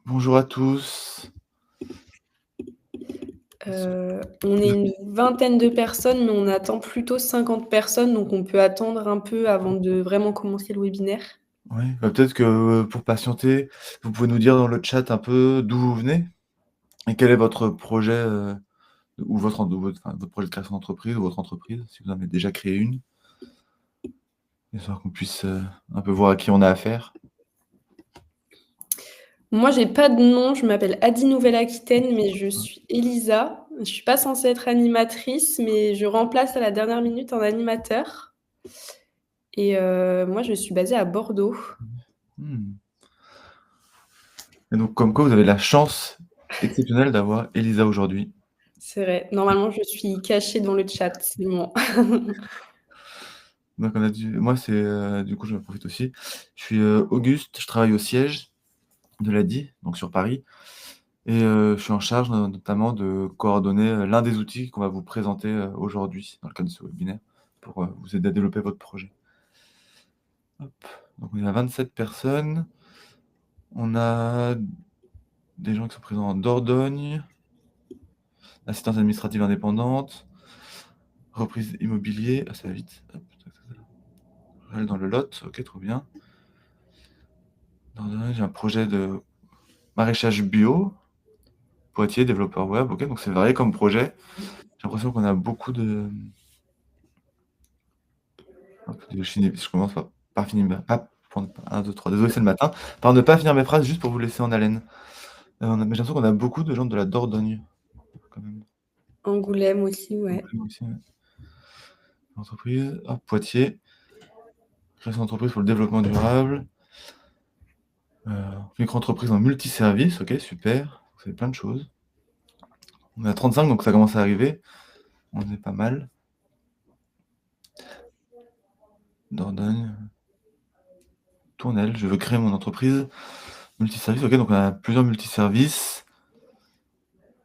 Bonjour à tous. On est une vingtaine de personnes, mais on attend plutôt 50 personnes, donc on peut attendre un peu avant de vraiment commencer le webinaire. Oui, peut-être que pour patienter, vous pouvez nous dire dans le chat un peu d'où vous venez et quel est votre projet, ou votre projet de création d'entreprise ou votre entreprise, si vous en avez déjà créé une. Histoire qu'on puisse, un peu voir à qui on a affaire. Moi, j'ai pas de nom, je m'appelle Adi Nouvelle-Aquitaine, mais je suis Elisa. Je suis pas censée être animatrice, mais je remplace à la dernière minute un animateur et moi, je suis basée à Bordeaux. Mmh. Et donc comme quoi vous avez la chance exceptionnelle d'avoir Elisa aujourd'hui. C'est vrai. Normalement, je suis cachée dans le chat, c'est moi. Donc on a dû moi c'est, du coup, je en profite aussi. Je suis, Auguste, je travaille au siège de l'ADI, donc sur Paris. Et je suis en charge notamment de coordonner, l'un des outils qu'on va vous présenter, aujourd'hui dans le cadre de ce webinaire pour, vous aider à développer votre projet. Hop, donc on est à 27 personnes. On a des gens qui sont présents en Dordogne, assistance administrative indépendante, reprise immobilier, ça va vite, hop, tac, tac, tac. Dans le Lot, OK, trop bien. Dordogne, j'ai un projet de maraîchage bio, Poitiers, développeur web, OK, donc c'est varié comme projet. J'ai l'impression qu'on a beaucoup de un peu de chine je commence par finir ma pour ne pas 1, 2, 3, désolé, c'est le matin. Par ne pas finir mes phrases juste pour vous laisser en haleine. Mais j'ai l'impression qu'on a beaucoup de gens de la Dordogne, quand même. Angoulême aussi, ouais. Angoulême aussi, ouais. Entreprise, hop, Poitiers, création d'entreprise pour le développement durable. Micro-entreprise en multiservice, OK, super. Ça fait plein de choses. On est à 35, donc ça commence à arriver. On est pas mal. Dordogne, Tournelle, je veux créer mon entreprise. Multiservice, OK, donc on a plusieurs multiservices.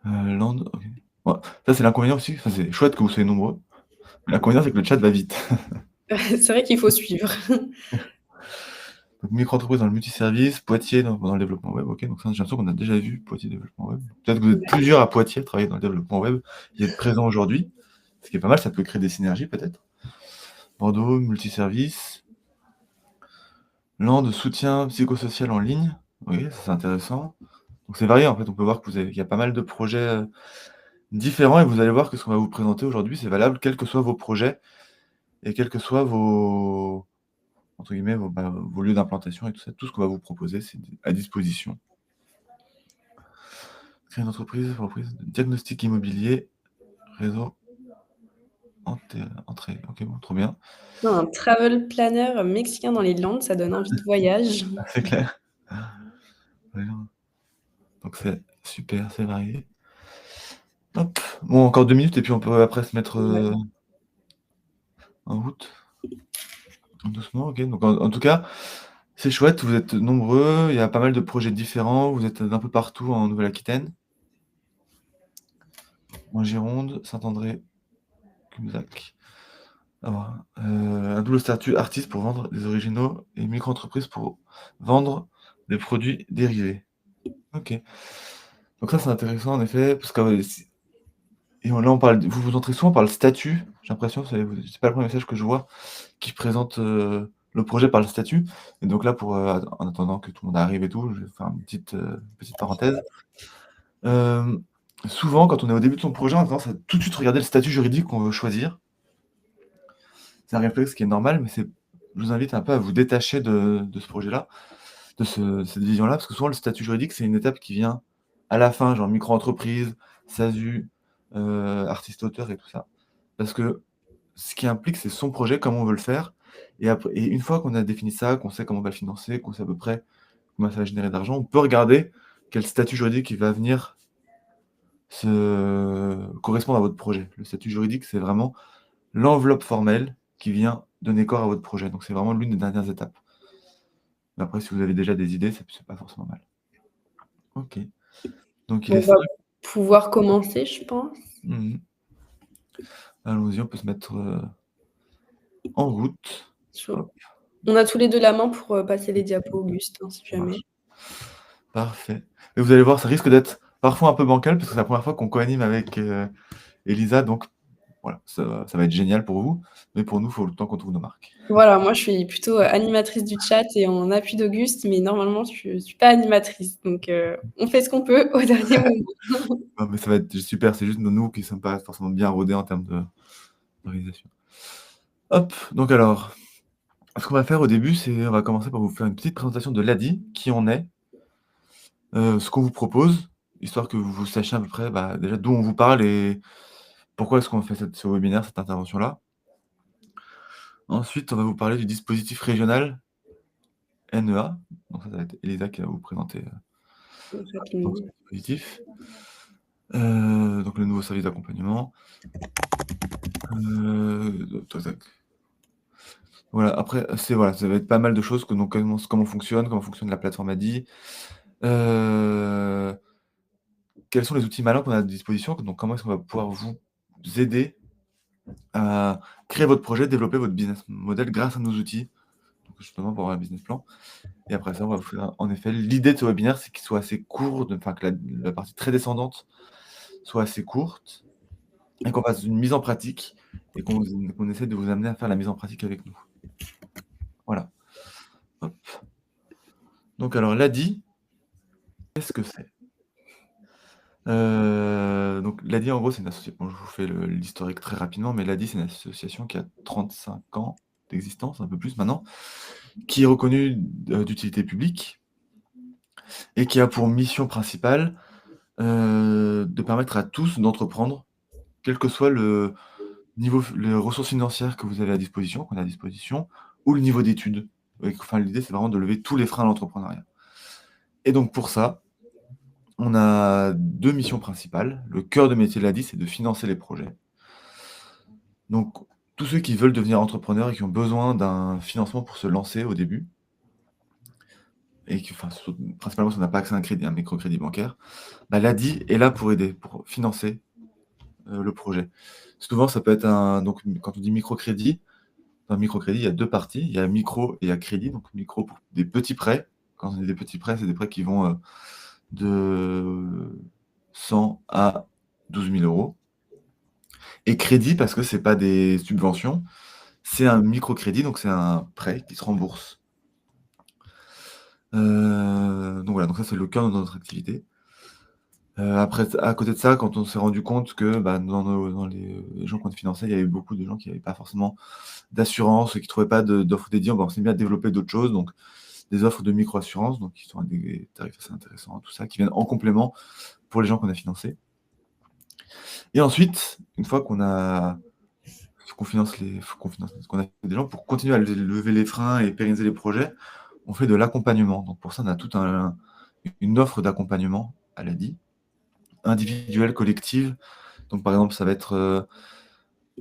Land, OK. Ouais, ça c'est l'inconvénient aussi, enfin c'est chouette que vous soyez nombreux. L'inconvénient, c'est que le chat va vite. C'est vrai qu'il faut suivre. Donc micro-entreprise dans le multiservice, Poitiers dans le développement web, OK, donc ça, j'ai l'impression qu'on a déjà vu Poitiers développement web. Peut-être que vous êtes plusieurs à Poitiers à travailler dans le développement web et être présents aujourd'hui, ce qui est pas mal, ça peut créer des synergies peut-être. Bordeaux, multiservice. Land, soutien psychosocial en ligne. Oui, ça c'est intéressant. Donc c'est varié en fait, on peut voir qu'il y a pas mal de projets différents et vous allez voir que ce qu'on va vous présenter aujourd'hui, c'est valable quels que soient vos projets et quels que soient vos, entre guillemets, vos lieux d'implantation et tout ça. Tout ce qu'on va vous proposer, c'est à disposition. Créer une entreprise pour reprise de diagnostic immobilier, réseau, entrée. Ok, bon, trop bien. Un travel planner mexicain dans les Landes, ça donne envie de voyage. C'est clair. Donc c'est super, c'est varié. Hop. Bon, encore 2 minutes et puis on peut après se mettre Ouais. en route. Doucement, ok. Donc en tout cas, c'est chouette, vous êtes nombreux, il y a pas mal de projets différents, vous êtes d'un peu partout en Nouvelle-Aquitaine. En Gironde, Saint-André, Cubzac. Alors, un double statut artiste pour vendre des originaux et micro-entreprise pour vendre des produits dérivés. Ok. Donc ça c'est intéressant en effet, parce que et là on parle, vous entrez souvent par le statut, j'ai l'impression, c'est pas le premier message que je vois qui présente le projet par le statut. Et donc là, en attendant que tout le monde arrive et tout, je vais faire une petite parenthèse. Souvent, quand on est au début de son projet, on a tendance à tout de suite regarder le statut juridique qu'on veut choisir. C'est un réflexe qui est normal, mais je vous invite un peu à vous détacher de ce projet-là, cette vision-là, parce que souvent le statut juridique, c'est une étape qui vient à la fin, genre micro-entreprise, SASU, artiste-auteur et tout ça. Parce que ce qui implique, c'est son projet, comment on veut le faire. Et une fois qu'on a défini ça, qu'on sait comment on va le financer, qu'on sait à peu près comment ça va générer d'argent, on peut regarder quel statut juridique il va venir correspondre à votre projet. Le statut juridique, c'est vraiment l'enveloppe formelle qui vient donner corps à votre projet. Donc c'est vraiment l'une des dernières étapes. Mais après, si vous avez déjà des idées, c'est pas forcément mal. Ok. Donc il On est va 5. pouvoir commencer, je pense. Mmh. Allons-y, on peut se mettre en route. Hop, On a tous les deux la main pour passer les diapos, Auguste, hein, si ça marche. jamais. Parfait. Et vous allez voir, ça risque d'être parfois un peu bancal parce que c'est la première fois qu'on co-anime avec, Elisa, donc voilà, ça va être génial pour vous, mais pour nous, il faut le temps qu'on trouve nos marques. Voilà, moi je suis plutôt, animatrice du chat et en appui d'Auguste, mais normalement je suis pas animatrice, donc on fait ce qu'on peut au dernier moment. Non, mais ça va être super, c'est juste nous qui ne sommes pas forcément bien rodés en termes d'organisation. Hop, donc alors, ce qu'on va faire au début, c'est on va commencer par vous faire une petite présentation de l'ADI, qui on est, ce qu'on vous propose, histoire que vous sachiez à peu près, bah, déjà d'où on vous parle et pourquoi est-ce qu'on fait ce webinaire, cette intervention-là. Ensuite, on va vous parler du dispositif régional NEA. Donc ça va être Elisa qui va vous présenter donc, ce Rapidement. dispositif. Donc le nouveau service d'accompagnement. Voilà, après, voilà, ça va être pas mal de choses, donc comment fonctionne la plateforme ADI. Quels sont les outils malins qu'on a à disposition, donc comment est-ce qu'on va pouvoir vous aider à créer votre projet, développer votre business model grâce à nos outils, donc justement pour avoir un business plan. Et après ça, on va vous faire, en effet, l'idée de ce webinaire, c'est qu'il soit assez court, enfin que la partie très descendante soit assez courte, et qu'on fasse une mise en pratique, et qu'on essaie de vous amener à faire la mise en pratique avec nous. Voilà. Hop. Donc alors l'ADI, qu'est-ce que c'est? Donc l'ADI, en gros, c'est une association. Bon, je vous fais l'historique très rapidement, mais l'ADI, c'est une association qui a 35 ans d'existence, un peu plus maintenant, qui est reconnue d'utilité publique et qui a pour mission principale de permettre à tous d'entreprendre, quel que soit le niveau, les ressources financières que vous avez à disposition, qu'on a à disposition, ou le niveau d'études. Enfin, l'idée, c'est vraiment de lever tous les freins à l'entrepreneuriat. Et donc pour ça, on a 2 missions principales. Le cœur de métier de l'ADI, c'est de financer les projets. Donc, tous ceux qui veulent devenir entrepreneurs et qui ont besoin d'un financement pour se lancer au début, et qui, enfin, principalement, si on n'a pas accès à un microcrédit bancaire, bah, l'ADI est là pour aider, pour financer le projet. Souvent, ça peut être donc, quand on dit microcrédit, dans le microcrédit, il y a 2 parties. Il y a micro et il y a crédit. Donc, micro pour des petits prêts. Quand on dit des petits prêts, c'est des prêts qui vont de 100 à 12 000 euros. Et crédit, parce que c'est pas des subventions, c'est un microcrédit, donc c'est un prêt qui se rembourse. Donc voilà, donc ça c'est le cœur de notre activité. Après, à côté de ça, quand on s'est rendu compte que dans les gens qu'on finançait, il y avait beaucoup de gens qui n'avaient pas forcément d'assurance, qui ne trouvaient pas d'offres dédiées, on s'est mis à développer d'autres choses, donc des offres de micro-assurance, donc qui sont à des tarifs assez intéressants, tout ça, qui viennent en complément pour les gens qu'on a financés. Et ensuite, une fois qu'on finance qu'on a fait des gens, pour continuer à lever les freins et pérenniser les projets, on fait de l'accompagnement. Donc pour ça, on a toute une offre d'accompagnement à l'ADI, individuelle, collective. Donc par exemple, ça va être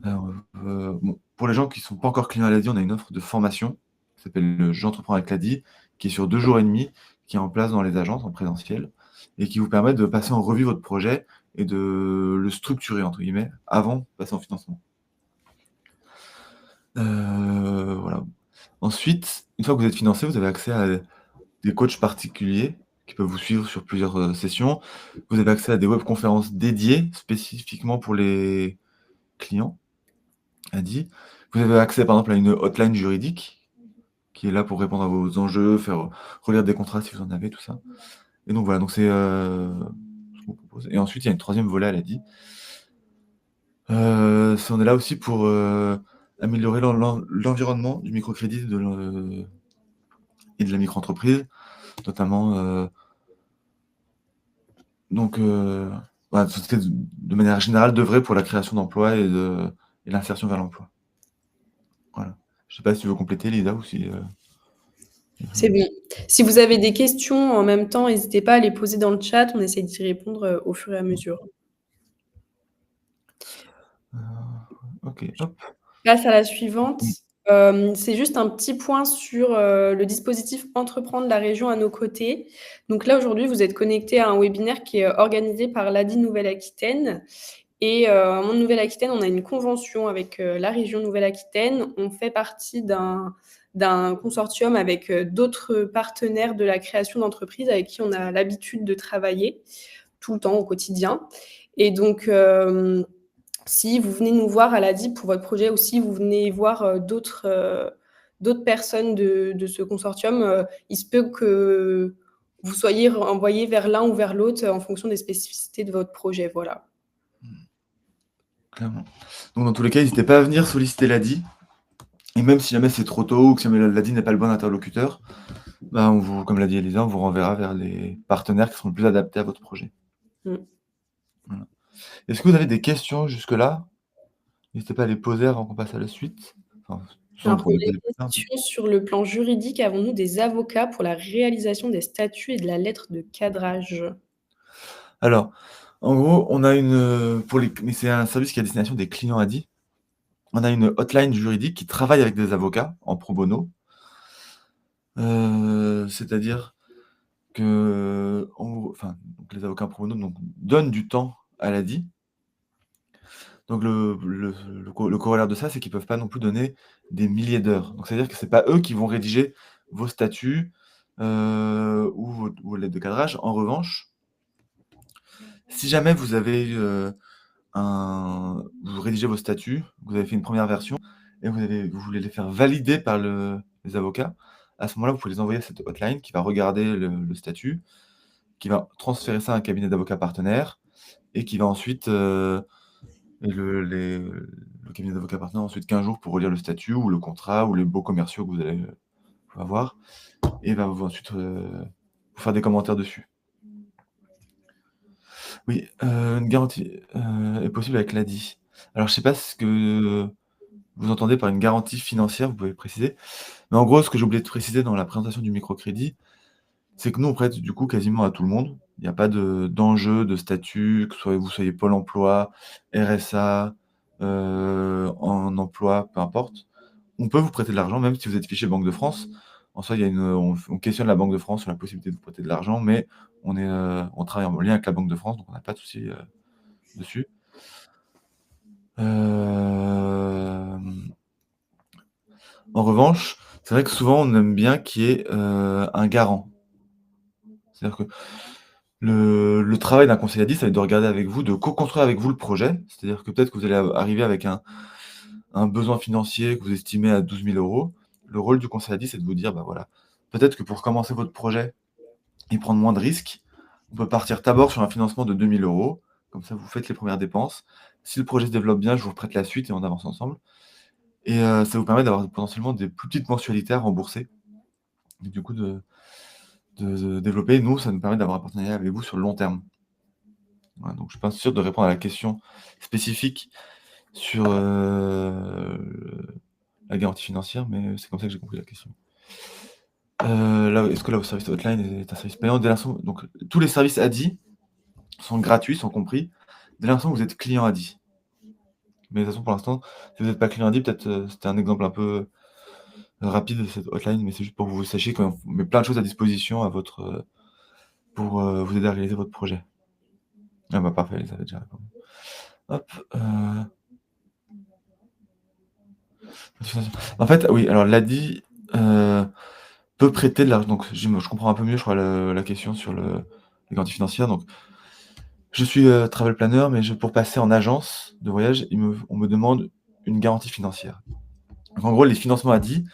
bon, pour les gens qui ne sont pas encore clients à l'ADI, on a une offre de formation qui s'appelle J'entreprends avec l'ADI, qui est sur 2 jours et demi, qui est en place dans les agences en présentiel, et qui vous permet de passer en revue votre projet et de le structurer, entre guillemets, avant de passer en financement. Voilà. Ensuite, une fois que vous êtes financé, vous avez accès à des coachs particuliers qui peuvent vous suivre sur plusieurs sessions. Vous avez accès à des webconférences dédiées spécifiquement pour les clients ADI. Vous avez accès, par exemple, à une hotline juridique qui est là pour répondre à vos enjeux, faire relire des contrats si vous en avez, tout ça. Et donc voilà, donc c'est ce qu'on propose. Et ensuite, il y a une 3e volet à l'ADI. On est là aussi pour améliorer l'environnement du microcrédit et de la micro-entreprise, notamment donc voilà, c'était de manière générale d'œuvrer pour la création d'emplois et l'insertion vers l'emploi. Voilà. Je ne sais pas si tu veux compléter, Lisa, ou si C'est bon. Si vous avez des questions en même temps, n'hésitez pas à les poser dans le chat, on essaie d'y répondre, au fur et à mesure. OK, hop. Je passe à la suivante. Mmh. C'est juste un petit point sur, le dispositif Entreprendre la région à nos côtés. Donc là, aujourd'hui, vous êtes connectés à un webinaire qui est organisé par l'ADI Nouvelle-Aquitaine et en Nouvelle-Aquitaine, on a une convention avec, la région Nouvelle-Aquitaine. On fait partie d'un d'un consortium avec d'autres partenaires de la création d'entreprise avec qui on a l'habitude de travailler tout le temps au quotidien. Et donc, si vous venez nous voir à l'ADIP pour votre projet ou si vous venez voir d'autres personnes de ce consortium, il se peut que vous soyez envoyé vers l'un ou vers l'autre en fonction des spécificités de votre projet. Voilà. Clairement. Donc, dans tous les cas, n'hésitez pas à venir solliciter l'ADI. Et même si jamais c'est trop tôt ou que si jamais l'ADI n'est pas le bon interlocuteur, bah, comme l'a dit Elisa, on vous renverra vers les partenaires qui seront le plus adaptés à votre projet. Voilà. Est-ce que vous avez des questions jusque-là? N'hésitez pas à les poser avant qu'on passe à la suite. Enfin, Alors, première question sur le plan juridique, avons-nous des avocats pour la réalisation des statuts et de la lettre de cadrage? Alors, en gros, on a mais c'est un service qui est à destination des clients ADI. On a une hotline juridique qui travaille avec des avocats en pro bono. C'est-à-dire que, donc les avocats pro bono donnent du temps à l'ADI. Donc le corollaire de ça, c'est qu'ils peuvent pas non plus donner des milliers d'heures. Donc c'est-à-dire que c'est pas eux qui vont rédiger vos statuts, ou vos lettres de cadrage. En revanche, si jamais vous avez vous rédigez vos statuts, vous avez fait une première version et vous voulez les faire valider par les avocats, à ce moment-là, vous pouvez les envoyer à cette hotline qui va regarder le statut, qui va transférer ça à un cabinet d'avocats partenaire et qui va ensuite, le cabinet d'avocats partenaire a ensuite 15 jours pour relire le statut ou le contrat ou les baux commerciaux que vous allez avoir et va ensuite vous faire des commentaires dessus. Oui, une garantie est possible avec l'ADI. Alors je sais pas ce que vous entendez par une garantie financière, vous pouvez préciser? Mais en gros, ce que j'ai oublié de préciser dans la présentation du microcrédit, c'est que nous, on prête du coup quasiment à tout le monde. Il n'y a pas d'enjeu, de statut, que vous soyez Pôle emploi, RSA, en emploi, peu importe. On peut vous prêter de l'argent, même si vous êtes fiché Banque de France. En soi, on questionne la Banque de France sur la possibilité de vous prêter de l'argent, mais on travaille en lien avec la Banque de France, donc on n'a pas de souci dessus. En revanche, c'est vrai que souvent on aime bien qu'il y ait un garant. C'est-à-dire que le travail d'un conseiller ADI, ça va être de regarder avec vous, de co-construire avec vous le projet. C'est-à-dire que peut-être que vous allez arriver avec un besoin financier que vous estimez à 12 000 €. Le rôle du conseiller ADI, c'est de vous dire, bah voilà, peut-être que pour commencer votre projet et prendre moins de risques, on peut partir d'abord sur un financement de 2 000 €. Comme ça, vous faites les premières dépenses. Si le projet se développe bien, je vous reprête la suite et on avance ensemble. Et ça vous permet d'avoir potentiellement des plus petites mensualités à rembourser. Et du coup, de développer. Nous, ça nous permet d'avoir un partenariat avec vous sur le long terme. Voilà, donc je suis pas sûr de répondre à la question spécifique sur la garantie financière, mais c'est comme ça que j'ai compris la question. Est-ce que là, le service hotline est un service payant? Donc tous les services ADI sont gratuits, sont compris, dès l'instant où vous êtes client ADI. Mais de toute façon, pour l'instant, si vous n'êtes pas client ADI, peut-être c'était un exemple un peu rapide de cette hotline, mais c'est juste pour que vous sachiez qu'on met plein de choses à disposition pour vous aider à réaliser votre projet. Ah bah parfait, Elisa avait déjà répondu. Hop, en fait, oui, alors l'ADI peut prêter de l'argent. Donc je comprends un peu mieux, je crois, la question sur les garanties financières. Donc je suis travel planner, mais pour passer en agence de voyage, on me demande une garantie financière. Donc en gros, les financements ADI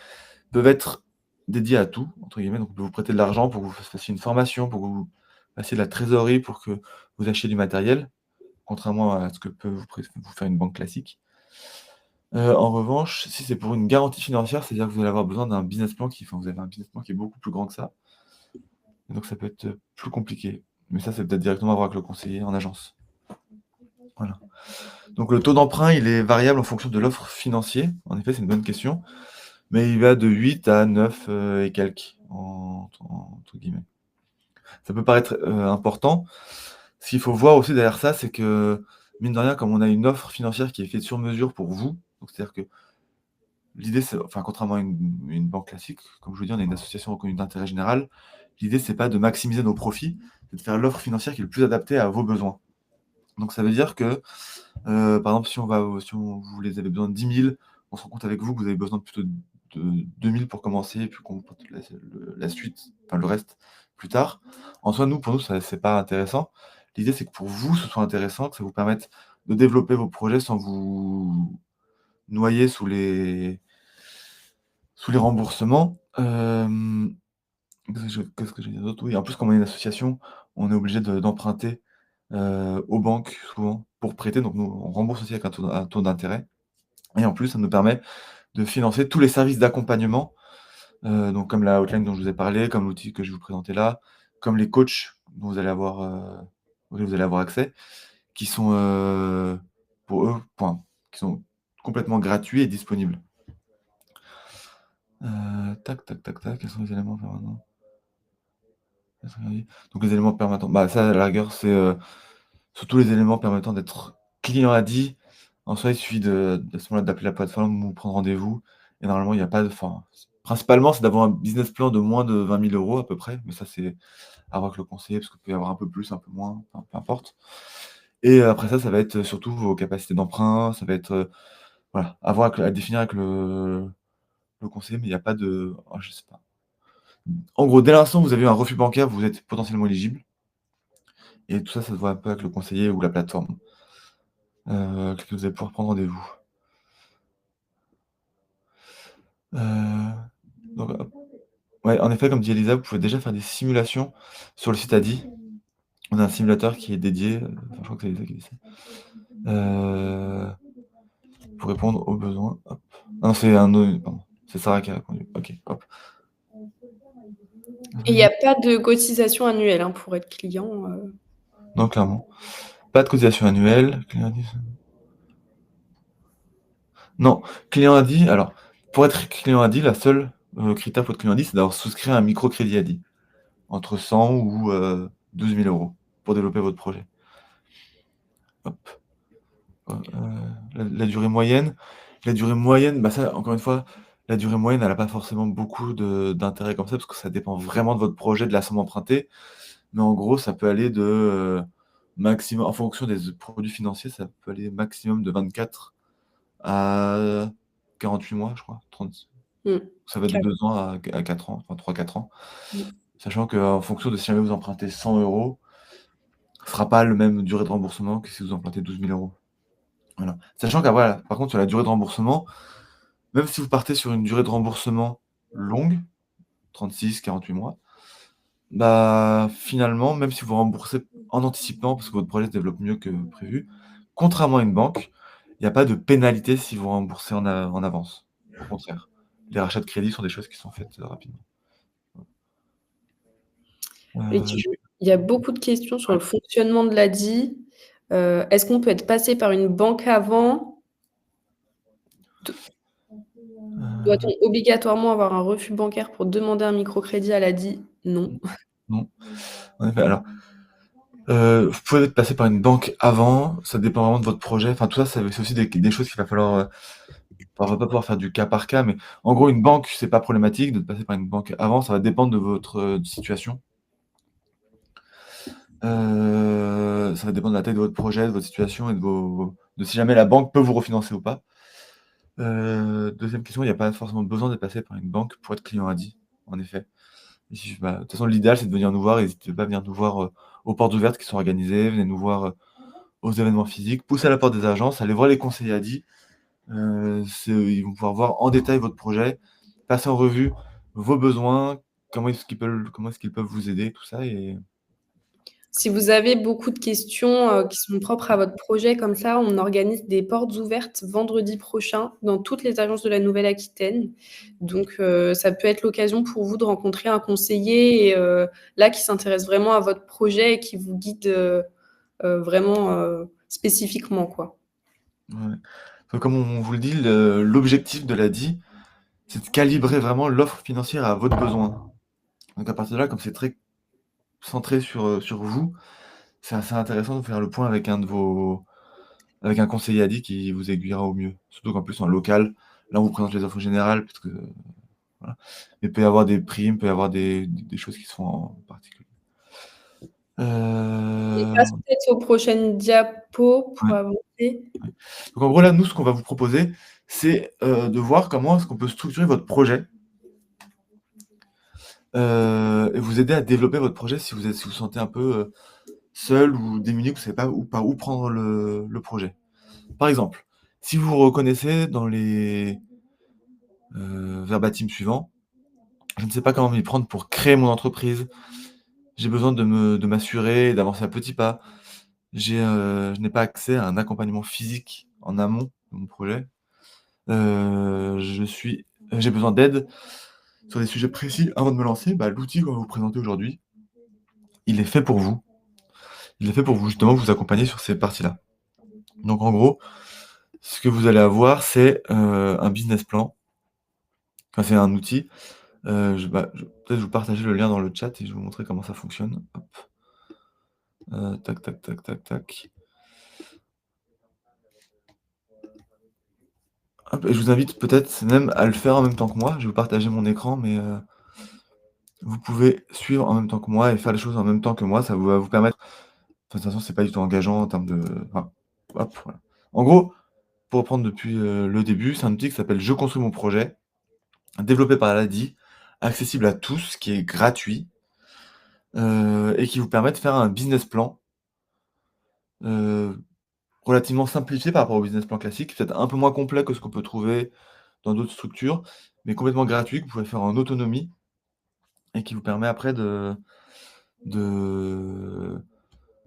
peuvent être dédiés à tout, entre guillemets. Donc on peut vous prêter de l'argent pour que vous fassiez une formation, pour que vous fassiez de la trésorerie, pour que vous achetiez du matériel, contrairement à ce que peut vous faire une banque classique. En revanche, si c'est pour une garantie financière, c'est-à-dire que vous allez avoir besoin d'un business plan vous avez un business plan qui est beaucoup plus grand que ça. Et donc ça peut être plus compliqué. Mais ça, c'est peut-être directement à voir avec le conseiller en agence. Voilà. Donc le taux d'emprunt, il est variable en fonction de l'offre financière. En effet, c'est une bonne question. Mais il va de 8 à 9 et quelques, entre guillemets. Ça peut paraître important. Ce qu'il faut voir aussi derrière ça, c'est que, mine de rien, comme on a une offre financière qui est faite sur mesure pour vous, donc c'est-à-dire que l'idée, contrairement à une banque classique, comme je vous dis, on est une association reconnue d'intérêt général. L'idée, c'est pas de maximiser nos profits, c'est de faire l'offre financière qui est le plus adaptée à vos besoins. Donc ça veut dire que, par exemple, si vous avez besoin de 10 000, on se rend compte avec vous que vous avez besoin de plutôt de 2 000 pour commencer et puis qu'on la suite, enfin le reste plus tard. En soi, pour nous, ça c'est pas intéressant. L'idée, c'est que pour vous, ce soit intéressant, que ça vous permette de développer vos projets sans vous noyer sous les remboursements. Qu'est-ce que j'ai dit d'autre? Oui, en plus, comme on est une association, on est obligé d'emprunter aux banques souvent pour prêter. Donc nous, on rembourse aussi avec un taux d'intérêt et en plus, ça nous permet de financer tous les services d'accompagnement, donc comme la hotline dont je vous ai parlé, comme l'outil que je vais vous présenter là, comme les coachs dont auxquels vous allez avoir accès, qui sont, pour eux, qui sont complètement gratuits et disponibles. Tac, tac, tac, tac, quels sont les éléments permanents? Donc les éléments permettants, ça à la rigueur, c'est, surtout les éléments permettant d'être client Addy. En soi, il suffit à ce moment-là d'appeler la plateforme ou prendre rendez-vous et normalement il y a pas de principalement, c'est d'avoir un business plan de moins de 20 000 € à peu près, mais ça c'est à voir avec le conseiller parce qu'il peut y avoir un peu plus, un peu moins, enfin, peu importe. Et après ça va être surtout vos capacités d'emprunt, ça va être, voilà, à définir avec le conseiller, mais il y a pas de je sais pas. En gros, dès l'instant où vous avez eu un refus bancaire, vous êtes potentiellement éligible et tout ça se voit un peu avec le conseiller ou la plateforme, avec qui vous allez pouvoir prendre rendez-vous. Donc, ouais, en effet, comme dit Elisa, vous pouvez déjà faire des simulations sur le site Addy. On a un simulateur qui est dédié, enfin, je crois que c'est Elisa qui dit ça, pour répondre aux besoins. Hop. Ah non, c'est pardon, c'est Sarah qui a répondu. OK, hop. Et il y a pas de cotisation annuelle, hein, pour être client, Non, clairement. Pas de cotisation annuelle. Client Addy, non, client Addy, alors, pour être client Addy, la seule critère pour être client Addy, c'est d'avoir souscrit un microcrédit Addy, entre 100 ou 12 000 € pour développer votre projet. Hop. La durée moyenne, ça, encore une fois, la durée moyenne, elle a pas forcément beaucoup d'intérêt comme ça, parce que ça dépend vraiment de votre projet, de la somme empruntée. Mais en gros, ça peut aller de maximum, en fonction des produits financiers, ça peut aller maximum de 24 à 48 mois, je crois, 30. Ça va de 2 ans à 4 ans, enfin 3-4 ans. Sachant qu'en fonction de si jamais vous empruntez 100 €, ce sera pas le même durée de remboursement que si vous empruntez 12 000 €. Voilà. Sachant qu'après, par contre, sur la durée de remboursement, même si vous partez sur une durée de remboursement longue, 36-48 mois, finalement, même si vous remboursez en anticipant, parce que votre projet se développe mieux que prévu, contrairement à une banque, il n'y a pas de pénalité si vous remboursez en avance. Au contraire, les rachats de crédit sont des choses qui sont faites rapidement. Et il y a beaucoup de questions sur le fonctionnement de l'Addy. Est-ce qu'on peut être passé par une banque avant? Doit-on obligatoirement avoir un refus bancaire pour demander un microcrédit à l'Addy? Non. Non. En effet, alors, vous pouvez être passé par une banque avant, ça dépend vraiment de votre projet. Enfin, tout ça, c'est aussi des choses qu'il va falloir, on va pas pouvoir faire du cas par cas, mais en gros, une banque, c'est pas problématique de passer par une banque avant, ça va dépendre de votre situation. Ça va dépendre de la taille de votre projet, de votre situation et de si jamais la banque peut vous refinancer ou pas. Deuxième question, il n'y a pas forcément besoin de passer par une banque pour être client Addy, en effet. De toute façon, l'idéal, c'est de venir nous voir. N'hésitez pas à venir nous voir aux portes ouvertes qui sont organisées. Venez nous voir aux événements physiques. Poussez à la porte des agences. Allez voir les conseillers Addy. Ils vont pouvoir voir en détail votre projet, passer en revue vos besoins, comment est-ce qu'ils peuvent vous aider, tout ça. Et Si vous avez beaucoup de questions, qui sont propres à votre projet comme ça, on organise des portes ouvertes vendredi prochain dans toutes les agences de la Nouvelle-Aquitaine. Donc ça peut être l'occasion pour vous de rencontrer un conseiller et là qui s'intéresse vraiment à votre projet et qui vous guide, vraiment, spécifiquement, quoi. ouais. Comme on vous le dit, l'objectif de l'Addy, c'est de calibrer vraiment l'offre financière à votre besoin. Donc à partir de là, comme c'est très centré sur vous, c'est assez intéressant de faire le point avec avec un conseiller Addy qui vous aiguillera au mieux. Surtout qu'en plus en local, là on vous présente les offres générales, parce que voilà. Mais il peut y avoir des primes, il peut y avoir des choses qui se font en particulier. On passe peut-être aux prochaines diapos pour Ouais. avancer. Donc en gros là, nous, ce qu'on va vous proposer, c'est, de voir comment est-ce qu'on peut structurer votre projet, et vous aider à développer votre projet si vous sentez un peu, seul ou démuni, que vous savez pas par où prendre le projet. Par exemple, si vous vous reconnaissez dans les, verbatim suivants: «Je ne sais pas comment m'y prendre pour créer mon entreprise. J'ai besoin de m'assurer et d'avancer à petits pas. Je n'ai pas accès à un accompagnement physique en amont de mon projet. J'ai besoin d'aide sur des sujets précis avant de me lancer». Bah, l'outil qu'on va vous présenter aujourd'hui, il est fait pour vous. Il est fait pour vous justement vous accompagner sur ces parties-là. Donc en gros, ce que vous allez avoir, c'est, un business plan. Enfin, c'est un outil. Peut-être vous partager le lien dans le chat et je vais vous montrer comment ça fonctionne. Hop. Tac, tac, tac, tac, tac. Hop, et je vous invite peut-être même à le faire en même temps que moi. Je vais vous partager mon écran, mais vous pouvez suivre en même temps que moi et faire les choses en même temps que moi. Ça va vous permettre, de toute façon, c'est pas du tout engageant en termes de, enfin, hop, voilà. En gros, pour reprendre depuis, le début, c'est un outil qui s'appelle «Je construis mon projet», développé par l'ADI, accessible à tous, qui est gratuit, et qui vous permet de faire un business plan, heu, relativement simplifié par rapport au business plan classique, peut-être un peu moins complet que ce qu'on peut trouver dans d'autres structures, mais complètement gratuit, que vous pouvez faire en autonomie et qui vous permet après de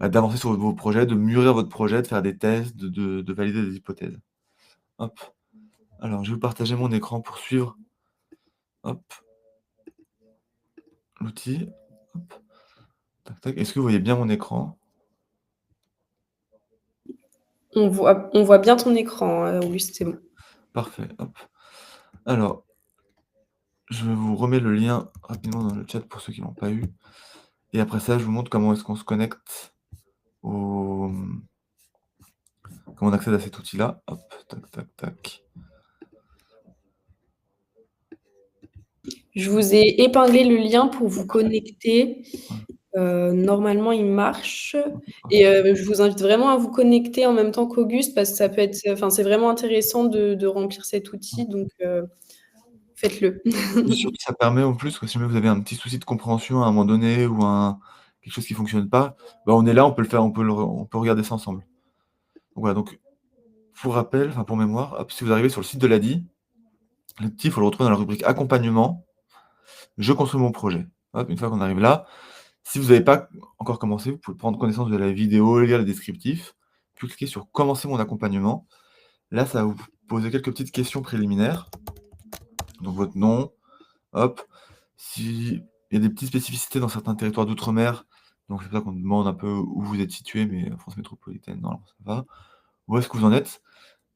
d'avancer sur vos projets, de mûrir votre projet, de faire des tests, de valider des hypothèses. Hop. Alors, je vais vous partager mon écran pour suivre, hop, l'outil. Hop. Tac, tac. Est-ce que vous voyez bien mon écran? On voit bien ton écran, Auguste, c'est bon. Parfait, hop. Alors, je vous remets le lien rapidement dans le chat pour ceux qui l'ont pas eu et après ça, je vous montre comment est-ce qu'on se connecte au, comment on accède à cet outil-là. Hop, tac, tac, tac. Je vous ai épinglé le lien pour vous connecter. Ouais, Normalement, il marche parfait. et je vous invite vraiment à vous connecter en même temps qu'Auguste parce que ça peut être, enfin, c'est vraiment intéressant de remplir cet outil donc faites-le. Et surtout, ça permet en plus que si jamais vous avez un petit souci de compréhension à un moment donné ou quelque chose qui fonctionne pas, bah, on est là, on peut le faire, on peut regarder ça ensemble. Donc voilà, donc pour rappel, enfin pour mémoire, hop, si vous arrivez sur le site de l'ADI, le petit, il faut le retrouver dans la rubrique accompagnement, je construis mon projet. Hop, une fois qu'on arrive là, si vous n'avez pas encore commencé, vous pouvez prendre connaissance de la vidéo, lire le descriptif, puis cliquer sur commencer mon accompagnement. Là, ça va vous poser quelques petites questions préliminaires. Donc votre nom, hop. Si il y a des petites spécificités dans certains territoires d'outre-mer, donc c'est pour ça qu'on demande un peu où vous êtes situé, mais France métropolitaine, normalement ça va. Où est-ce que vous en êtes?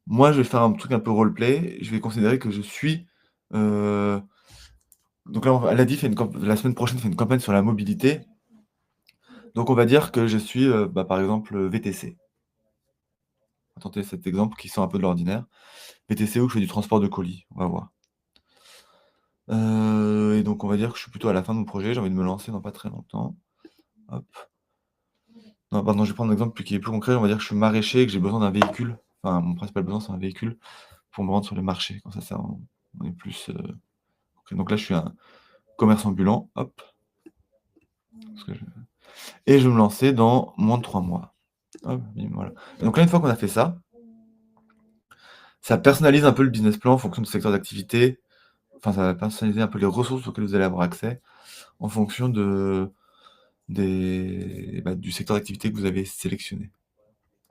Moi, je vais faire un truc un peu roleplay. Je vais considérer que je suis, heu, donc là, on va l'ADI fait la semaine prochaine, fait une campagne sur la mobilité. Donc on va dire que je suis, bah, par exemple, VTC. On va tenter cet exemple qui sort un peu de l'ordinaire. VTC où je fais du transport de colis, on va voir. Et donc on va dire que je suis plutôt à la fin de mon projet, j'ai envie de me lancer dans pas très longtemps. Hop. Non, pardon, je vais prendre un exemple qui est plus concret. On va dire que je suis maraîcher et que j'ai besoin d'un véhicule. Enfin, mon principal besoin, c'est un véhicule pour me rendre sur le marché. Comme ça on est plus, OK. Donc là, je suis un commerce ambulant, hop, parce que je et je vais me lancer dans moins de 3 mois. Hop, bim, voilà. Et donc là, une fois qu'on a fait ça personnalise un peu le business plan en fonction du secteur d'activité. Enfin, ça va personnaliser un peu les ressources auxquelles vous allez avoir accès en fonction du secteur d'activité que vous avez sélectionné.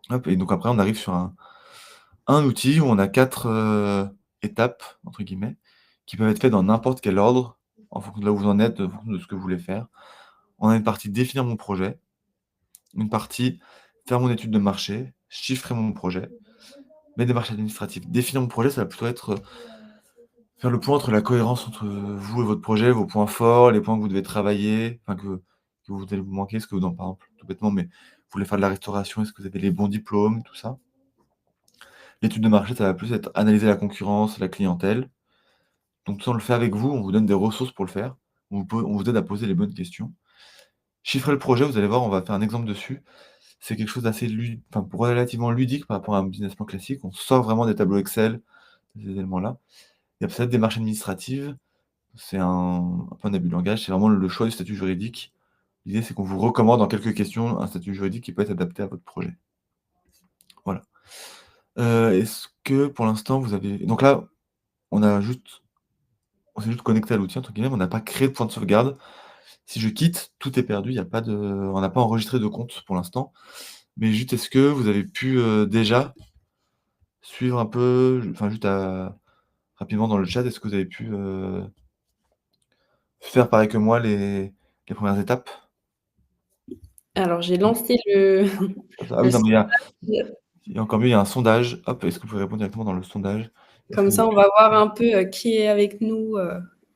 Hop, et donc après, on arrive sur un outil où on a 4 «étapes» entre guillemets, qui peuvent être faites dans n'importe quel ordre, en fonction de là où vous en êtes, en fonction de ce que vous voulez faire. On a une partie «Définir mon projet», une partie «Faire mon étude de marché», «Chiffrer mon projet», mes démarches administratives. Définir mon projet, ça va plutôt être, faire le point entre la cohérence entre, vous et votre projet, vos points forts, les points que vous devez travailler, enfin que vous allez vous manquer, ce que vous dans par exemple, tout bêtement, mais vous voulez faire de la restauration, est-ce que vous avez les bons diplômes, tout ça. L'étude de marché, ça va plus être analyser la concurrence, la clientèle. Donc ça, on le fait avec vous, on vous donne des ressources pour le faire. On vous aide à poser les bonnes questions. Chiffrer le projet, vous allez voir, on va faire un exemple dessus. C'est quelque chose d'assez relativement ludique par rapport à un business plan classique. On sort vraiment des tableaux Excel, ces éléments-là. Et après ça, démarche administrative, c'est un peu un abus de langage, c'est vraiment le choix du statut juridique. L'idée, c'est qu'on vous recommande en quelques questions un statut juridique qui peut être adapté à votre projet. Voilà. Est-ce que pour l'instant vous avez donc là, on a juste on s'est juste connecté à l'outil entre guillemets, mais on n'a pas créé de point de sauvegarde. Si je quitte, tout est perdu, il y a pas de on n'a pas enregistré de compte pour l'instant. Mais juste, est-ce que vous avez pu, déjà suivre un peu, enfin juste rapidement dans le chat, est-ce que vous avez pu, faire pareil que moi les premières étapes? Alors j'ai lancé le Ah le oui, non, mais sondage, il y a encore mieux, il y a un sondage. Hop, est-ce que vous pouvez répondre directement dans le sondage? Est-ce que comme vous ça on va voir un peu, qui est avec nous,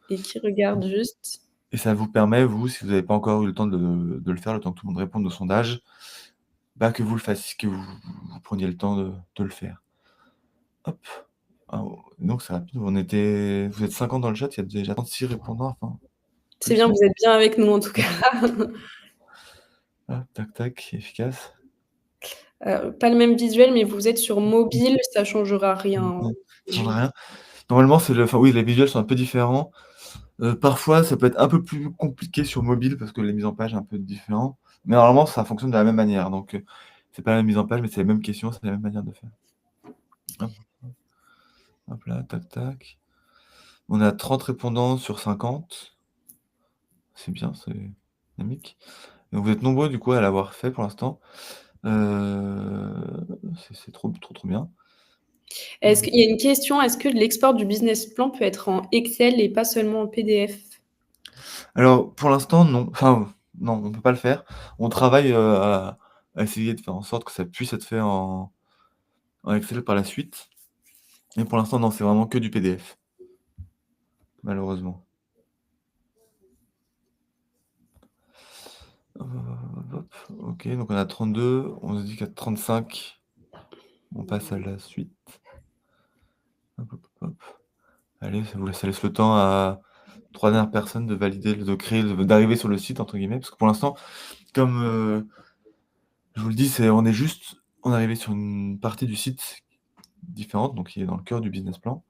et qui regarde juste. et ça vous permet, vous, si vous n'avez pas encore eu le temps de le faire, le temps que tout le monde réponde au sondage, bah, que vous le fassiez, que vous preniez le temps de le faire. Hop. Ah, donc c'est rapide, vous êtes 50 dans le chat, il y a déjà 36 répondants, enfin, C'est plus. bien, vous êtes bien avec nous en tout cas. Hop, tac, tac, efficace. Pas le même visuel, mais vous êtes sur mobile, ça changera rien. Ouais, ça change rien. Normalement, enfin oui, les visuels sont un peu différents. Parfois, ça peut être un peu plus compliqué sur mobile parce que les mises en page sont un peu différents. Mais normalement, ça fonctionne de la même manière. Donc, c'est pas la même mise en page, mais c'est les mêmes questions, c'est la même manière de faire. Hop, hop là, tac, tac. On est à 30 répondants sur 50. C'est bien, c'est dynamique. Donc vous êtes nombreux du coup à l'avoir fait pour l'instant. C'est trop, trop, trop bien. Est-ce qu'il y a une question, est-ce que l'export du business plan peut être en Excel et pas seulement en PDF? Alors pour l'instant, non. Enfin, non, on peut pas le faire. On travaille, à essayer de faire en sorte que ça puisse être fait en Excel par la suite. Mais pour l'instant, non, c'est vraiment que du PDF, malheureusement. Hop, hop, hop. OK, donc on a 32, on se dit qu'à 35, on passe à la suite. Hop, hop, hop. Allez, ça laisse le temps à 3 dernières personnes de valider, de créer, d'arriver sur le site entre guillemets. Parce que pour l'instant, comme, je vous le dis, on est arrivé sur une partie du site différente, donc qui est dans le cœur du business plan.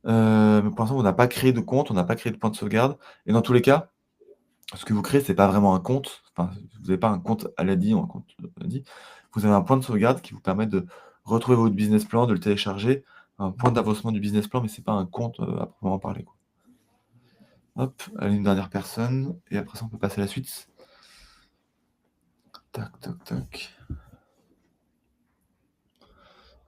Mais pour l'instant, on n'a pas créé de compte, on n'a pas créé de point de sauvegarde et dans tous les cas, ce que vous créez, c'est pas vraiment un compte. Enfin, vous n'avez pas un compte Aladi ou un compte Aladi. Vous avez un point de sauvegarde qui vous permet de retrouver votre business plan, de le télécharger, un point d'avancement du business plan, mais c'est pas un compte, à proprement parler, quoi. Hop, allez, une dernière personne et après ça, on peut passer à la suite. Tac, tac, tac.